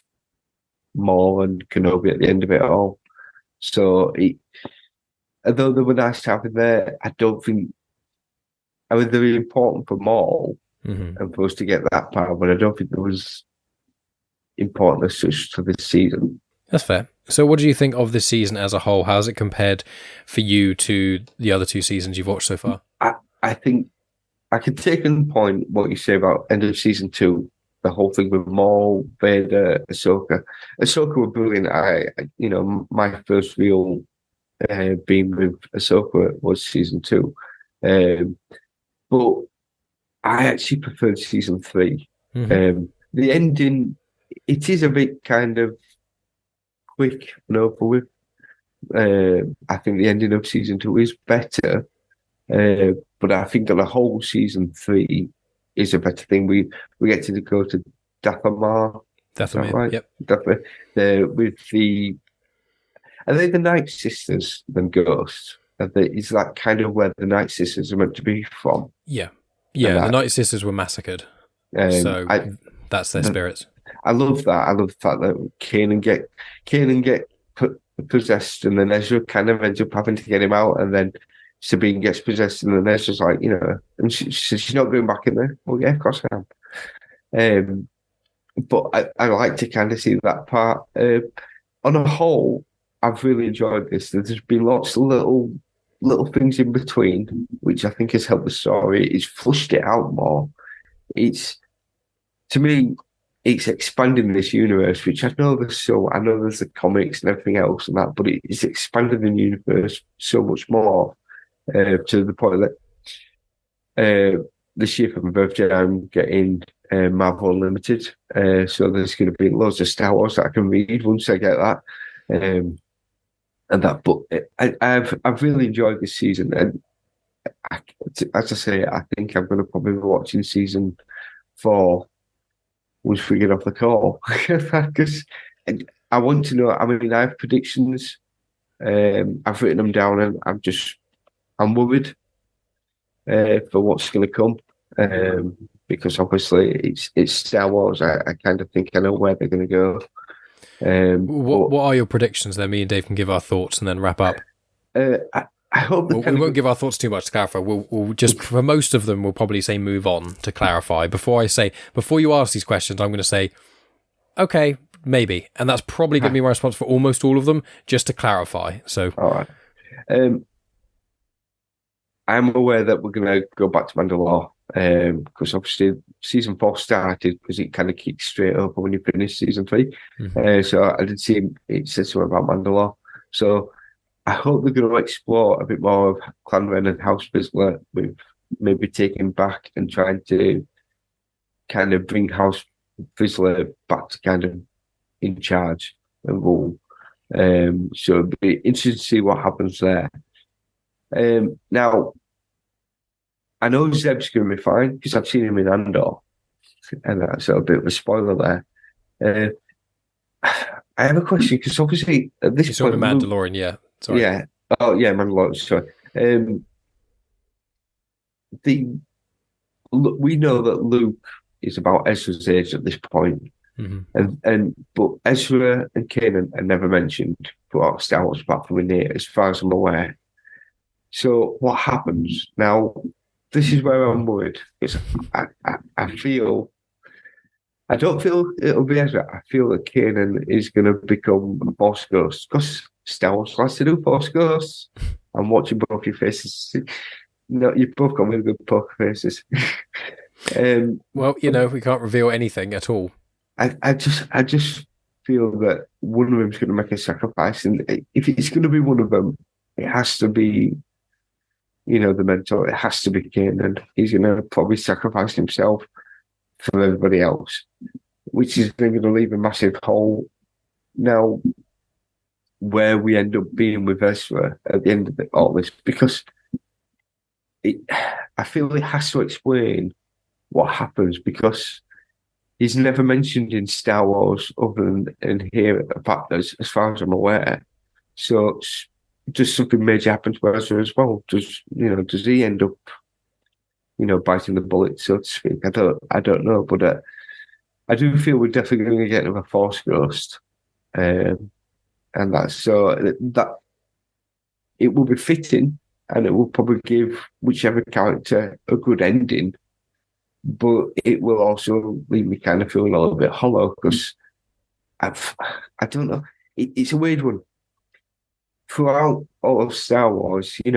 Maul and Kenobi at the end of it all. So, although they were nice to have in there, I don't think I mean, they're important for Maul
Mm-hmm.
and for us to get that power, but I don't think there was important as such to this season.
That's fair. So what do you think of this season as a whole? How's it compared for you to the other two seasons you've watched so far?
I think I can take on point what you say about end of season 2, the whole thing with Maul, Vader, Ahsoka. Ahsoka were brilliant. My first real being with Ahsoka was season 2. But I actually preferred season 3.
Mm-hmm.
The ending, it is a bit kind of quick and over with. I think the ending of season 2 is better, but I think that the whole season 3 is a better thing. We get to go to Dathomar.
Definitely,
right?
yep.
Definitely. Are they the Night Sisters, them ghosts? Is that kind of where the Night Sisters are meant to be from?
Yeah. The Night Sisters were massacred, so that's their spirits.
I love that. I love the fact that Kanan get possessed, and then Ezra kind of ends up having to get him out, and then Sabine gets possessed, and then Ezra's like, and she says she's not going back in there. Well, yeah, of course I am. But I like to kind of see that part. On a whole, I've really enjoyed this. There's been lots of little things in between, which I think has helped the story. It's flushed it out more. To me, it's expanding this universe, which I know there's the comics and everything else and that, but it's expanded the universe so much more to the point that this year for my birthday, I'm getting Marvel Unlimited. So there's going to be loads of Star Wars that I can read once I get that. And that, but I've really enjoyed this season, and as I say, I think I'm going to probably be watching season 4 once we get off the call, because I want to know. I mean, I have predictions. I've written them down, and I'm worried for what's going to come, because obviously it's Star Wars. I kind of think I know where they're going to go.
What are your predictions then? Me and Dave can give our thoughts and then wrap up.
I hope
we won't give our thoughts too much to clarify. We'll just, for most of them, we'll probably say move on to clarify. Before you ask these questions, I'm going to say, okay, maybe. And that's probably going to be my response for almost all of them, just to clarify. So,
all right. I'm aware that we're going to go back to Mandalore, because obviously season 4 started because it kind of kicked straight up when you finish season 3.
Mm-hmm.
So I did see it said something about Mandalore. So I hope they're going to explore a bit more of Clan Ren and House Vizsla, with maybe taking back and trying to kind of bring House Vizsla back to kind of in charge and rule. So it'd be interesting to see what happens there. Now, I know Zeb's going to be fine because I've seen him in Andor, and that's a bit of a spoiler there. I have a question because obviously at this point,
Mandalorian, yeah. Sorry.
Yeah. Oh, yeah, Mandalorian. Sorry. We know that Luke is about Ezra's age at this point,
mm-hmm.
But Ezra and Kanan are never mentioned throughout Star Wars apart from in here, as far as I'm aware. So what happens now? This is where I'm worried because I feel. I don't feel it'll be Ezra. I feel that Kanan is going to become a Force Ghost because Star Wars likes to do Force Ghosts. I'm watching both your faces. No, you've both got really good poker faces.
Well, we can't reveal anything at all.
I just feel that one of them's going to make a sacrifice, and if it's going to be one of them, it has to be, the mentor. It has to be Kanan. He's going to probably sacrifice himself for everybody else, which is going to leave a massive hole. Now, where we end up being with Ezra at the end of all this, because I feel it has to explain what happens, because he's never mentioned in Star Wars other than in here, apart as far as I'm aware. So does something major happen to Ezra as well? Does he end up biting the bullet, so to speak? I don't know, but I do feel we're definitely going to get another Force Ghost, and that's so that it will be fitting and it will probably give whichever character a good ending. But it will also leave me kind of feeling a little bit hollow because I don't know. It's a weird one. Throughout all of Star Wars, you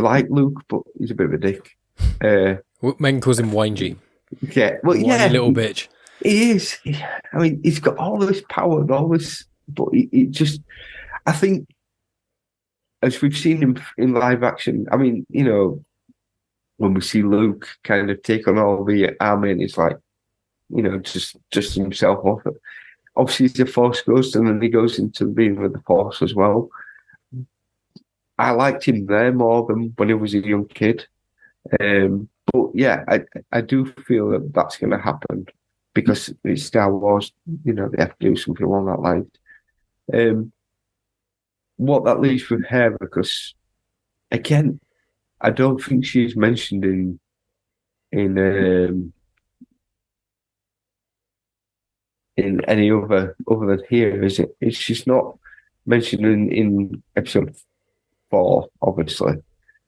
like Luke, but he's a bit of a dick.
Men calls him Wingy.
Yeah, well,
Whiny little bitch.
He is. I mean, he's got all this power and all this, but it just, I think, as we've seen him in live action, I mean, when we see Luke kind of take on all the army, and it's like, just himself off it. Obviously, he's a Force ghost, and then he goes into being with the Force as well. I liked him there more than when he was a young kid. But yeah, I do feel that that's going to happen because it's Star Wars. They have to do something along that line. What that leaves with her, because again, I don't think she's mentioned in any other than here, is it? She's not mentioned in episode 4, obviously,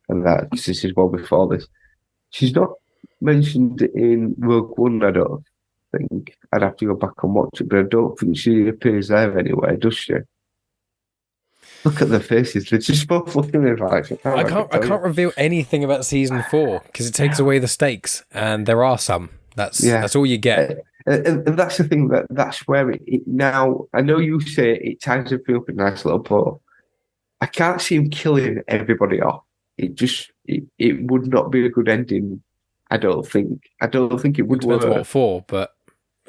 and that because this is well before this. She's not mentioned in Rogue One, I don't think. I'd have to go back and watch it, but I don't think she appears there anyway, does she? Look at their faces; they're just both looking at me like
I can't reveal anything about season 4 because it takes away the stakes, and there are some. That's all you get.
And that's the thing that's where it now. I know you say it ties up a nice little bow. I can't see him killing everybody off. It would not be a good ending. I don't think it would work.
Depends what for, but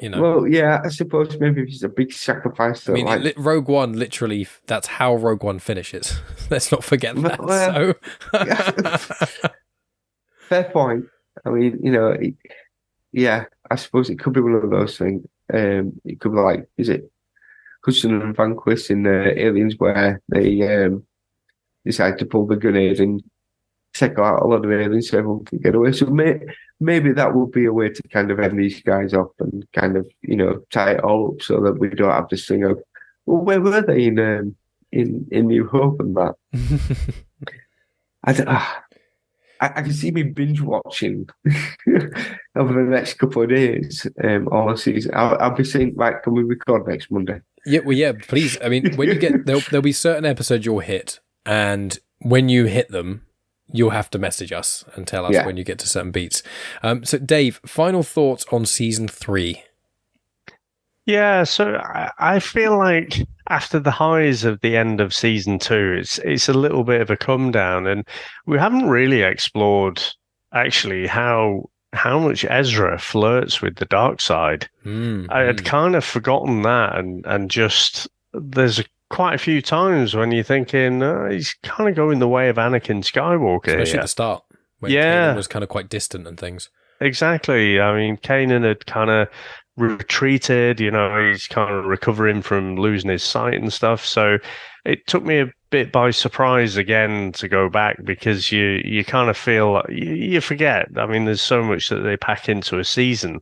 Well, yeah, I suppose maybe it's a big sacrifice.
I mean, Rogue One, literally, that's how Rogue One finishes. Let's not forget that.
Fair point. I mean, yeah, I suppose it could be one of those things. It could be like, is it Hudson and Vanquist in Aliens where they decide to pull the grenade and take out a lot of aliens so everyone can get away. So maybe that would be a way to kind of end these guys up and kind of, tie it all up so that we don't have this thing of, well, where were they in New Hope and that? I can see me binge watching over the next couple of days, all the season. I'll be saying, right, can we record next Monday?
Yeah, please. I mean, when you get, there'll be certain episodes you'll hit, and when you hit them, you'll have to message us and tell us when you get to certain beats. So, Dave, final thoughts on season 3?
Yeah, so I feel like after the highs of the end of season 2, it's a little bit of a come down, and we haven't really explored actually how much Ezra flirts with the dark side. I had kind of forgotten that, and just there's quite a few times when you're thinking he's kind of going the way of Anakin Skywalker,
especially at the start when Kanan was kind of quite distant and things.
Exactly. I mean, Kanan had kind of retreated, he's kind of recovering from losing his sight and stuff. So it took me a bit by surprise again to go back because you kind of feel you forget. I mean, there's so much that they pack into a season.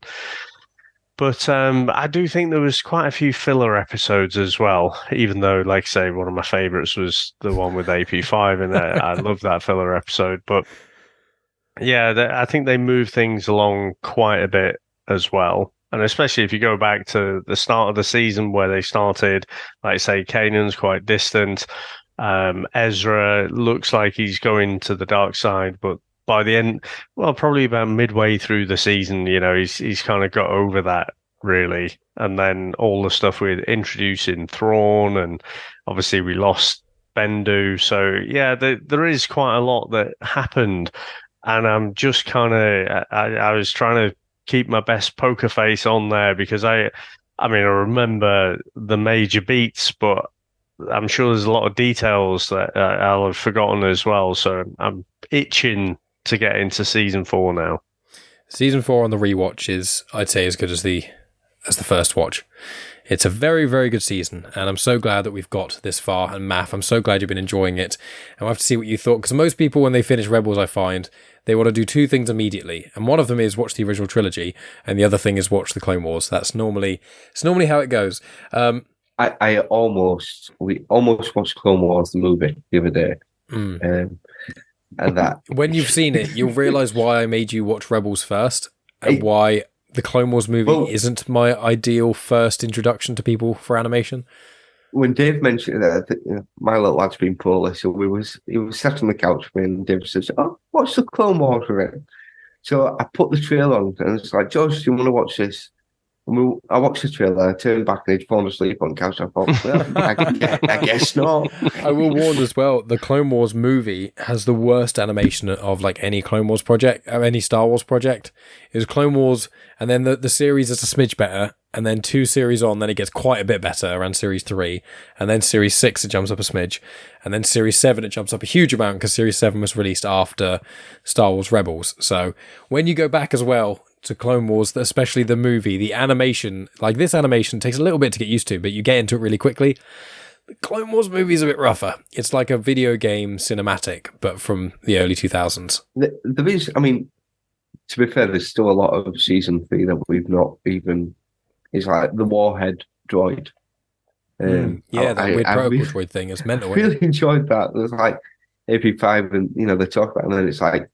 But I do think there was quite a few filler episodes as well, even though, like I say, one of my favourites was the one with AP5, and I love that filler episode. But yeah, I think they move things along quite a bit as well. And especially if you go back to the start of the season where they started, like I say, Kanan's quite distant. Ezra looks like he's going to the dark side, but by the end, well, probably about midway through the season, he's kind of got over that, really. And then all the stuff with introducing Thrawn, and obviously we lost Bendu. So, yeah, there is quite a lot that happened. And I'm just kind of, I was trying to keep my best poker face on there because I remember the major beats, but I'm sure there's a lot of details that I'll have forgotten as well. So I'm itching to get into season 4 now.
Season 4 on the rewatch is, I'd say, as good as the first watch. It's a very, very good season, and I'm so glad that we've got this far. And Maff, I'm so glad you've been enjoying it. And we'll have to see what you thought, because most people, when they finish Rebels, I find they want to do 2 things immediately, and one of them is watch the original trilogy, and the other thing is watch the Clone Wars. It's normally how it goes.
We almost watched Clone Wars the movie the other day. And that
when you've seen it, you'll realise why I made you watch Rebels first, and why the Clone Wars movie isn't my ideal first introduction to people for animation.
When Dave mentioned that, my little lad's been poorly, so he was sat on the couch with me, and Dave says, "Oh, watch the Clone Wars with it." So I put the trailer on, and it's like, "George, do you want to watch this?" And I watched the trailer, I turned back, and he'd fallen asleep on the couch. I thought, well, I guess not.
I will warn as well, the Clone Wars movie has the worst animation of like any Clone Wars project, or any Star Wars project. It was Clone Wars, and then the series is a smidge better, and then 2 series on, then it gets quite a bit better around series 3, and then series 6 it jumps up a smidge, and then series 7 it jumps up a huge amount because series 7 was released after Star Wars Rebels. So when you go back as well to Clone Wars, especially the movie, the animation, like this animation takes a little bit to get used to, but you get into it really quickly. The Clone Wars movie is a bit rougher. It's like a video game cinematic, but from the early 2000s.
There is, I mean, to be fair, there's still a lot of season 3 that we've not even. It's like the Warhead droid.
That weird protocol droid thing is mental.
I really enjoyed that. There's like AP5, and they talk about it, and then it's like,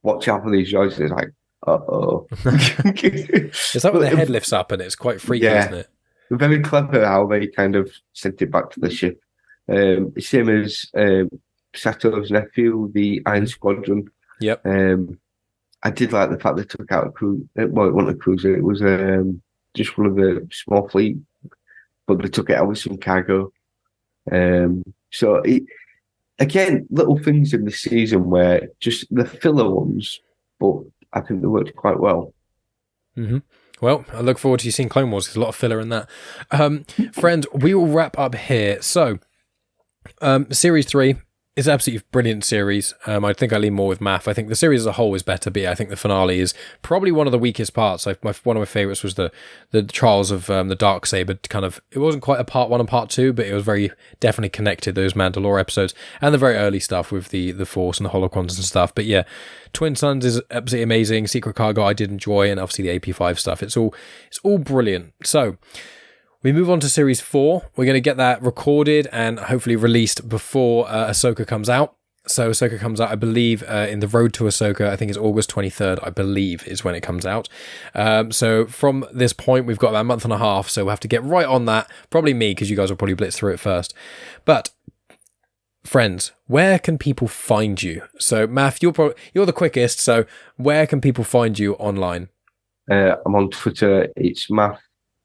watch out for these droids. It's like, uh-oh.
Is that when the head lifts up and it's quite freaky, isn't it?
Very clever how they kind of sent it back to the ship. Same as Sato's nephew, the Iron Squadron.
Yep.
I did like the fact they took out a crew. Well, it wasn't a cruiser. It was just one of the small fleet, but they took it out with some cargo. Again, little things in the season where just the filler ones, but I think they worked quite well.
Mm-hmm. Well, I look forward to you seeing Clone Wars. There's a lot of filler in that. Friends, we will wrap up here. So, Series 3 is an absolutely brilliant series. I think I lean more with Maff. I think the series as a whole is better, but I think the finale is probably one of the weakest parts. One of my favourites was the trials of the Darksaber. It wasn't quite a part 1 and part 2, but it was very definitely connected, those Mandalore episodes, and the very early stuff with the Force and the holocrons and stuff. But yeah, Twin Suns is absolutely amazing. Secret Cargo I did enjoy, and obviously the AP5 stuff. It's all brilliant. So we move on to Series 4. We're going to get that recorded and hopefully released before Ahsoka comes out. So Ahsoka comes out, I believe, in the Road to Ahsoka. I think it's August 23rd, I believe, is when it comes out. So from this point, we've got about a month and a half, so we'll have to get right on that. Probably me, because you guys will probably blitz through it first. But friends, where can people find you? So Maff, you're the quickest, so where can people find you online?
I'm on Twitter. It's Maff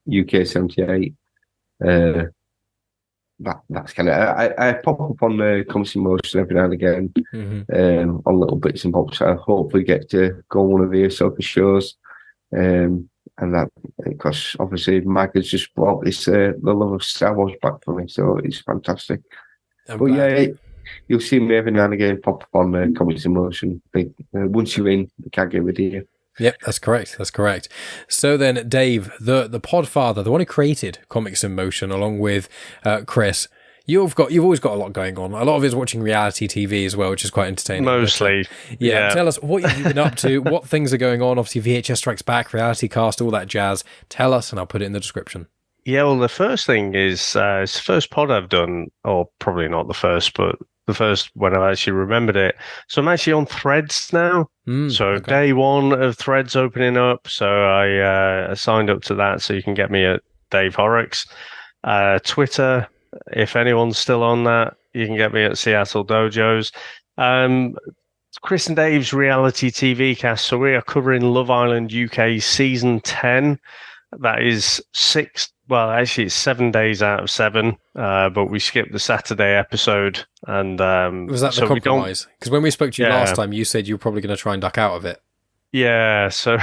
UK78. That's kind of I pop up on the Comics in Motion every now and again, on little bits and bobs. I hopefully get to go on one of the Ahsoka shows, and that, because obviously Mag has just brought this the love of Star Wars back for me, so it's fantastic. You'll see me every now and again pop up on the Comics in Motion. Once you're in, you can't get rid of you.
Yep, that's correct. So then, Dave, the podfather, the one who created Comics in Motion, along with Chris, you've always got a lot going on. A lot of it is watching reality TV as well, which is quite entertaining.
Mostly,
yeah. Tell us what you've been up to, what things are going on. Obviously, VHS Strikes Back, Reality Cast, all that jazz. Tell us, and I'll put it in the description.
Yeah, well, the first thing is it's the first pod I've done, or probably not the first, but the first when I actually remembered it. So I'm actually on Threads now. Day 1 of Threads opening up. So I signed up to that, so you can get me at Dave Horrocks. Twitter, if anyone's still on that, you can get me at Seattle Dojos. Chris and Dave's reality TV cast. So we are covering Love Island UK season 10. That is 7 days out of 7, but we skipped the Saturday episode. And
was that the compromise? Because when we spoke to you last time, you said you were probably going to try and duck out of it.
Yeah, so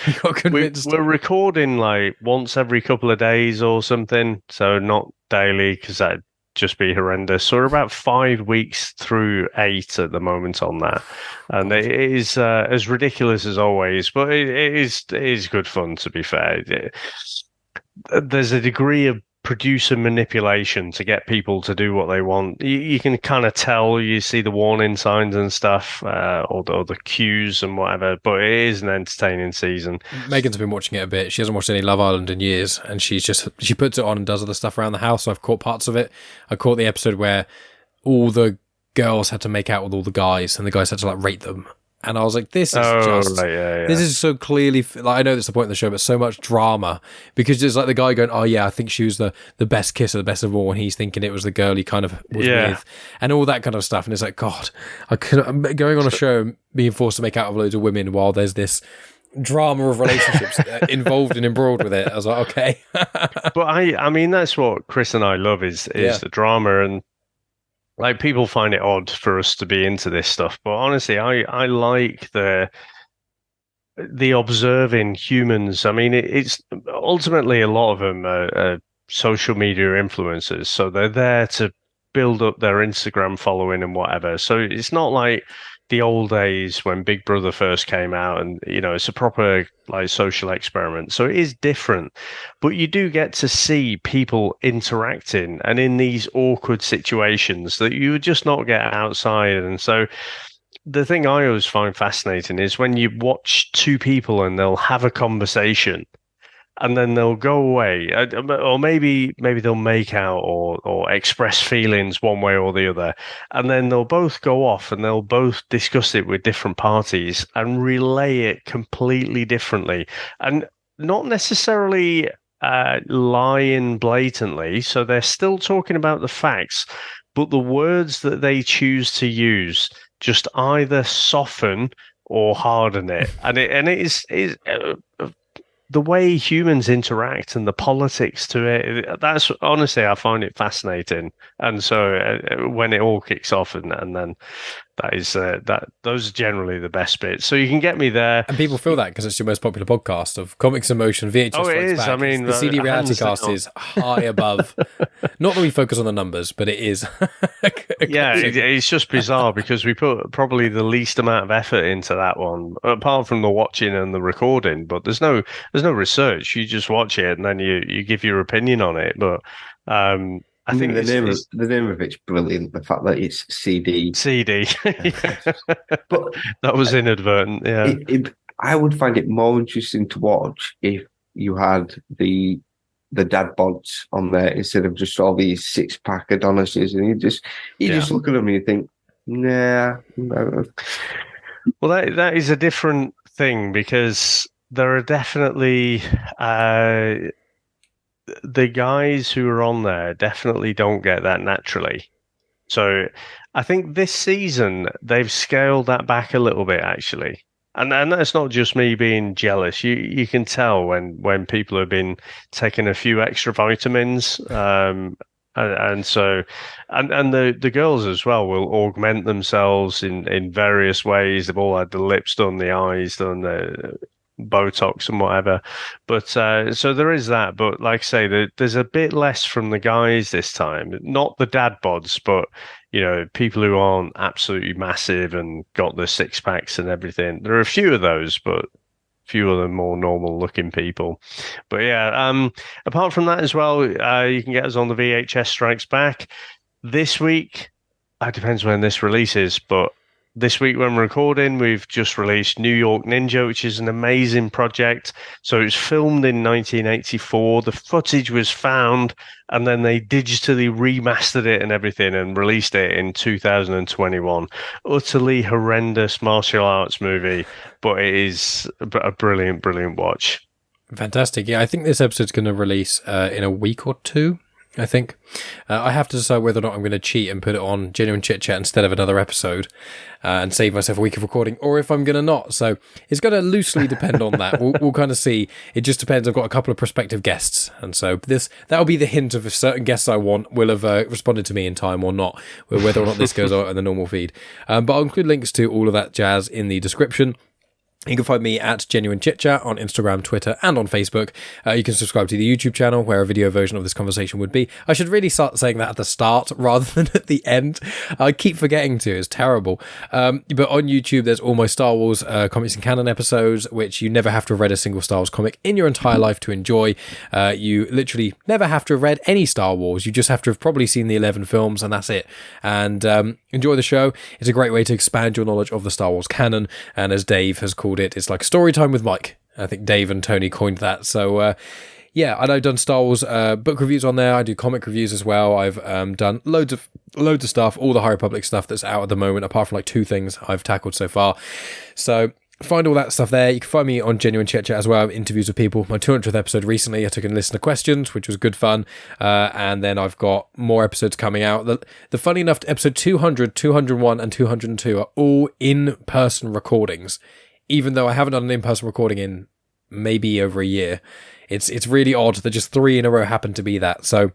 you got convinced.
We're recording like once every couple of days or something, so not daily, because that'd just be horrendous. So we're about 5 weeks through 8 at the moment on that, and it is as ridiculous as always, but it is good fun, to be fair. There's a degree of producer manipulation to get people to do what they want. You can kind of tell, you see the warning signs and stuff, or the cues and whatever, but it is an entertaining season.
Megan's been watching it a bit. She hasn't watched any Love Island in years, and she puts it on and does other stuff around the house, so I've caught parts of it. I caught the episode where all the girls had to make out with all the guys and the guys had to like rate them. And I was like, this is this is so clearly, like, I know that's the point of the show, but so much drama, because there's like the guy going, oh yeah, I think she was the best kisser, the best of all, and he's thinking it was the girl he kind of was with, and all that kind of stuff. And it's like, God, I'm going on a show and being forced to make out of loads of women while there's this drama of relationships involved and embroiled with it. I was like, okay.
But I mean, that's what Chris and I love is the drama, and like, people find it odd for us to be into this stuff, but honestly, I like the observing humans. I mean, it's ultimately a lot of them are social media influencers, so they're there to build up their Instagram following and whatever. So it's not like the old days when Big Brother first came out, and it's a proper like social experiment. So it is different, but you do get to see people interacting and in these awkward situations that you would just not get outside. And so the thing I always find fascinating is when you watch two people and they'll have a conversation, and then they'll go away, or maybe they'll make out or express feelings one way or the other, and then they'll both go off and they'll both discuss it with different parties and relay it completely differently, and not necessarily lying blatantly. So they're still talking about the facts, but the words that they choose to use just either soften or harden it, and it is the way humans interact and the politics to it. That's honestly, I find it fascinating. And so when it all kicks off, and then that is those are generally the best bits. So you can get me there,
and people feel that because it's your most popular podcast of Comics in Motion. VHS.
Oh, it is.
Back.
I mean,
the CD Reality Cast is high above. Not that we focus on the numbers, but it is.
It's just bizarre because we put probably the least amount of effort into that one, apart from the watching and the recording. But there's no research. You just watch it and then you give your opinion on it. But I think
the name of it's brilliant. The fact that it's CD.
But that was inadvertent. Yeah,
I would find it more interesting to watch if you had the dad bods on there instead of just all these 6-pack Adonises, and you just look at them and you think, nah. No.
Well, that is a different thing, because there are definitely the guys who are on there definitely don't get that naturally. So I think this season they've scaled that back a little bit, actually. And that's not just me being jealous. You can tell when people have been taking a few extra vitamins, and so the girls as well will augment themselves in various ways. They've all had the lips done, the eyes done, the Botox and whatever. But so there is that. But like I say, there's a bit less from the guys this time. Not the dad bods, but people who aren't absolutely massive and got the 6-packs and everything. There are a few of those, but few of the more normal looking people. But yeah, apart from that as well, you can get us on the VHS Strikes Back this week. It depends when this releases, but this week when we're recording, we've just released New York Ninja, which is an amazing project. So it was filmed in 1984. The footage was found, and then they digitally remastered it and everything and released it in 2021. Utterly horrendous martial arts movie, but it is a brilliant, brilliant watch.
Fantastic. Yeah, I think this episode's going to release in a week or two. I think I have to decide whether or not I'm going to cheat and put it on Genuine Chit-Chat instead of another episode and save myself a week of recording, or if I'm going to not. So it's going to loosely depend on that. We'll kind of see. It just depends. I've got a couple of prospective guests, and so that'll be the hint of if certain guests I want will have responded to me in time or not, whether or not this goes out in the normal feed. But I'll include links to all of that jazz in the description. You can find me at Genuine Chit-Chat on Instagram, Twitter, and on Facebook. You can subscribe to the YouTube channel where a video version of this conversation would be. I should really start saying that at the start rather than at the end. I keep forgetting to. It's terrible. But on YouTube, there's all my Star Wars Comics and Canon episodes, which you never have to have read a single Star Wars comic in your entire life to enjoy. You literally never have to have read any Star Wars. You just have to have probably seen the 11 films, and that's it. And enjoy the show. It's a great way to expand your knowledge of the Star Wars canon. And as Dave has called it, it's like story time with Mike. I think Dave and Tony coined that. So yeah, and I've done Star Wars book reviews on there. I do comic reviews as well. I've done loads of stuff, all the High Republic stuff that's out at the moment, apart from like 2 things I've tackled so far. So find all that stuff there. You can find me on Genuine Chit-Chat as well. Interviews with people. My 200th episode recently, I took a listen to questions, which was good fun. And then I've got more episodes coming out. The funny enough, episode 200, 201, and 202 are all in-person recordings, even though I haven't done an in-person recording in maybe over a year. It's really odd that just 3 in a row happen to be that. So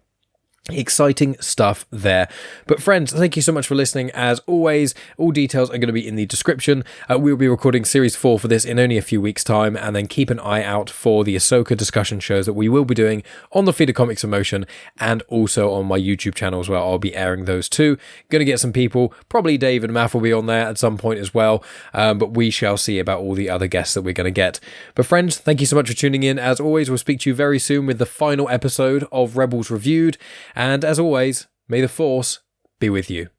exciting stuff there. But friends, thank you so much for listening. As always, all details are going to be in the description. We'll be recording series 4 for this in only a few weeks' time, and then keep an eye out for the Ahsoka discussion shows that we will be doing on the Feed of Comics in Motion and also on my YouTube channel as well. I'll be airing those too. Going to get some people, probably Dave and Maff will be on there at some point as well, but we shall see about all the other guests that we're going to get. But friends, thank you so much for tuning in. As always, we'll speak to you very soon with the final episode of Rebels Reviewed. And as always, may the Force be with you.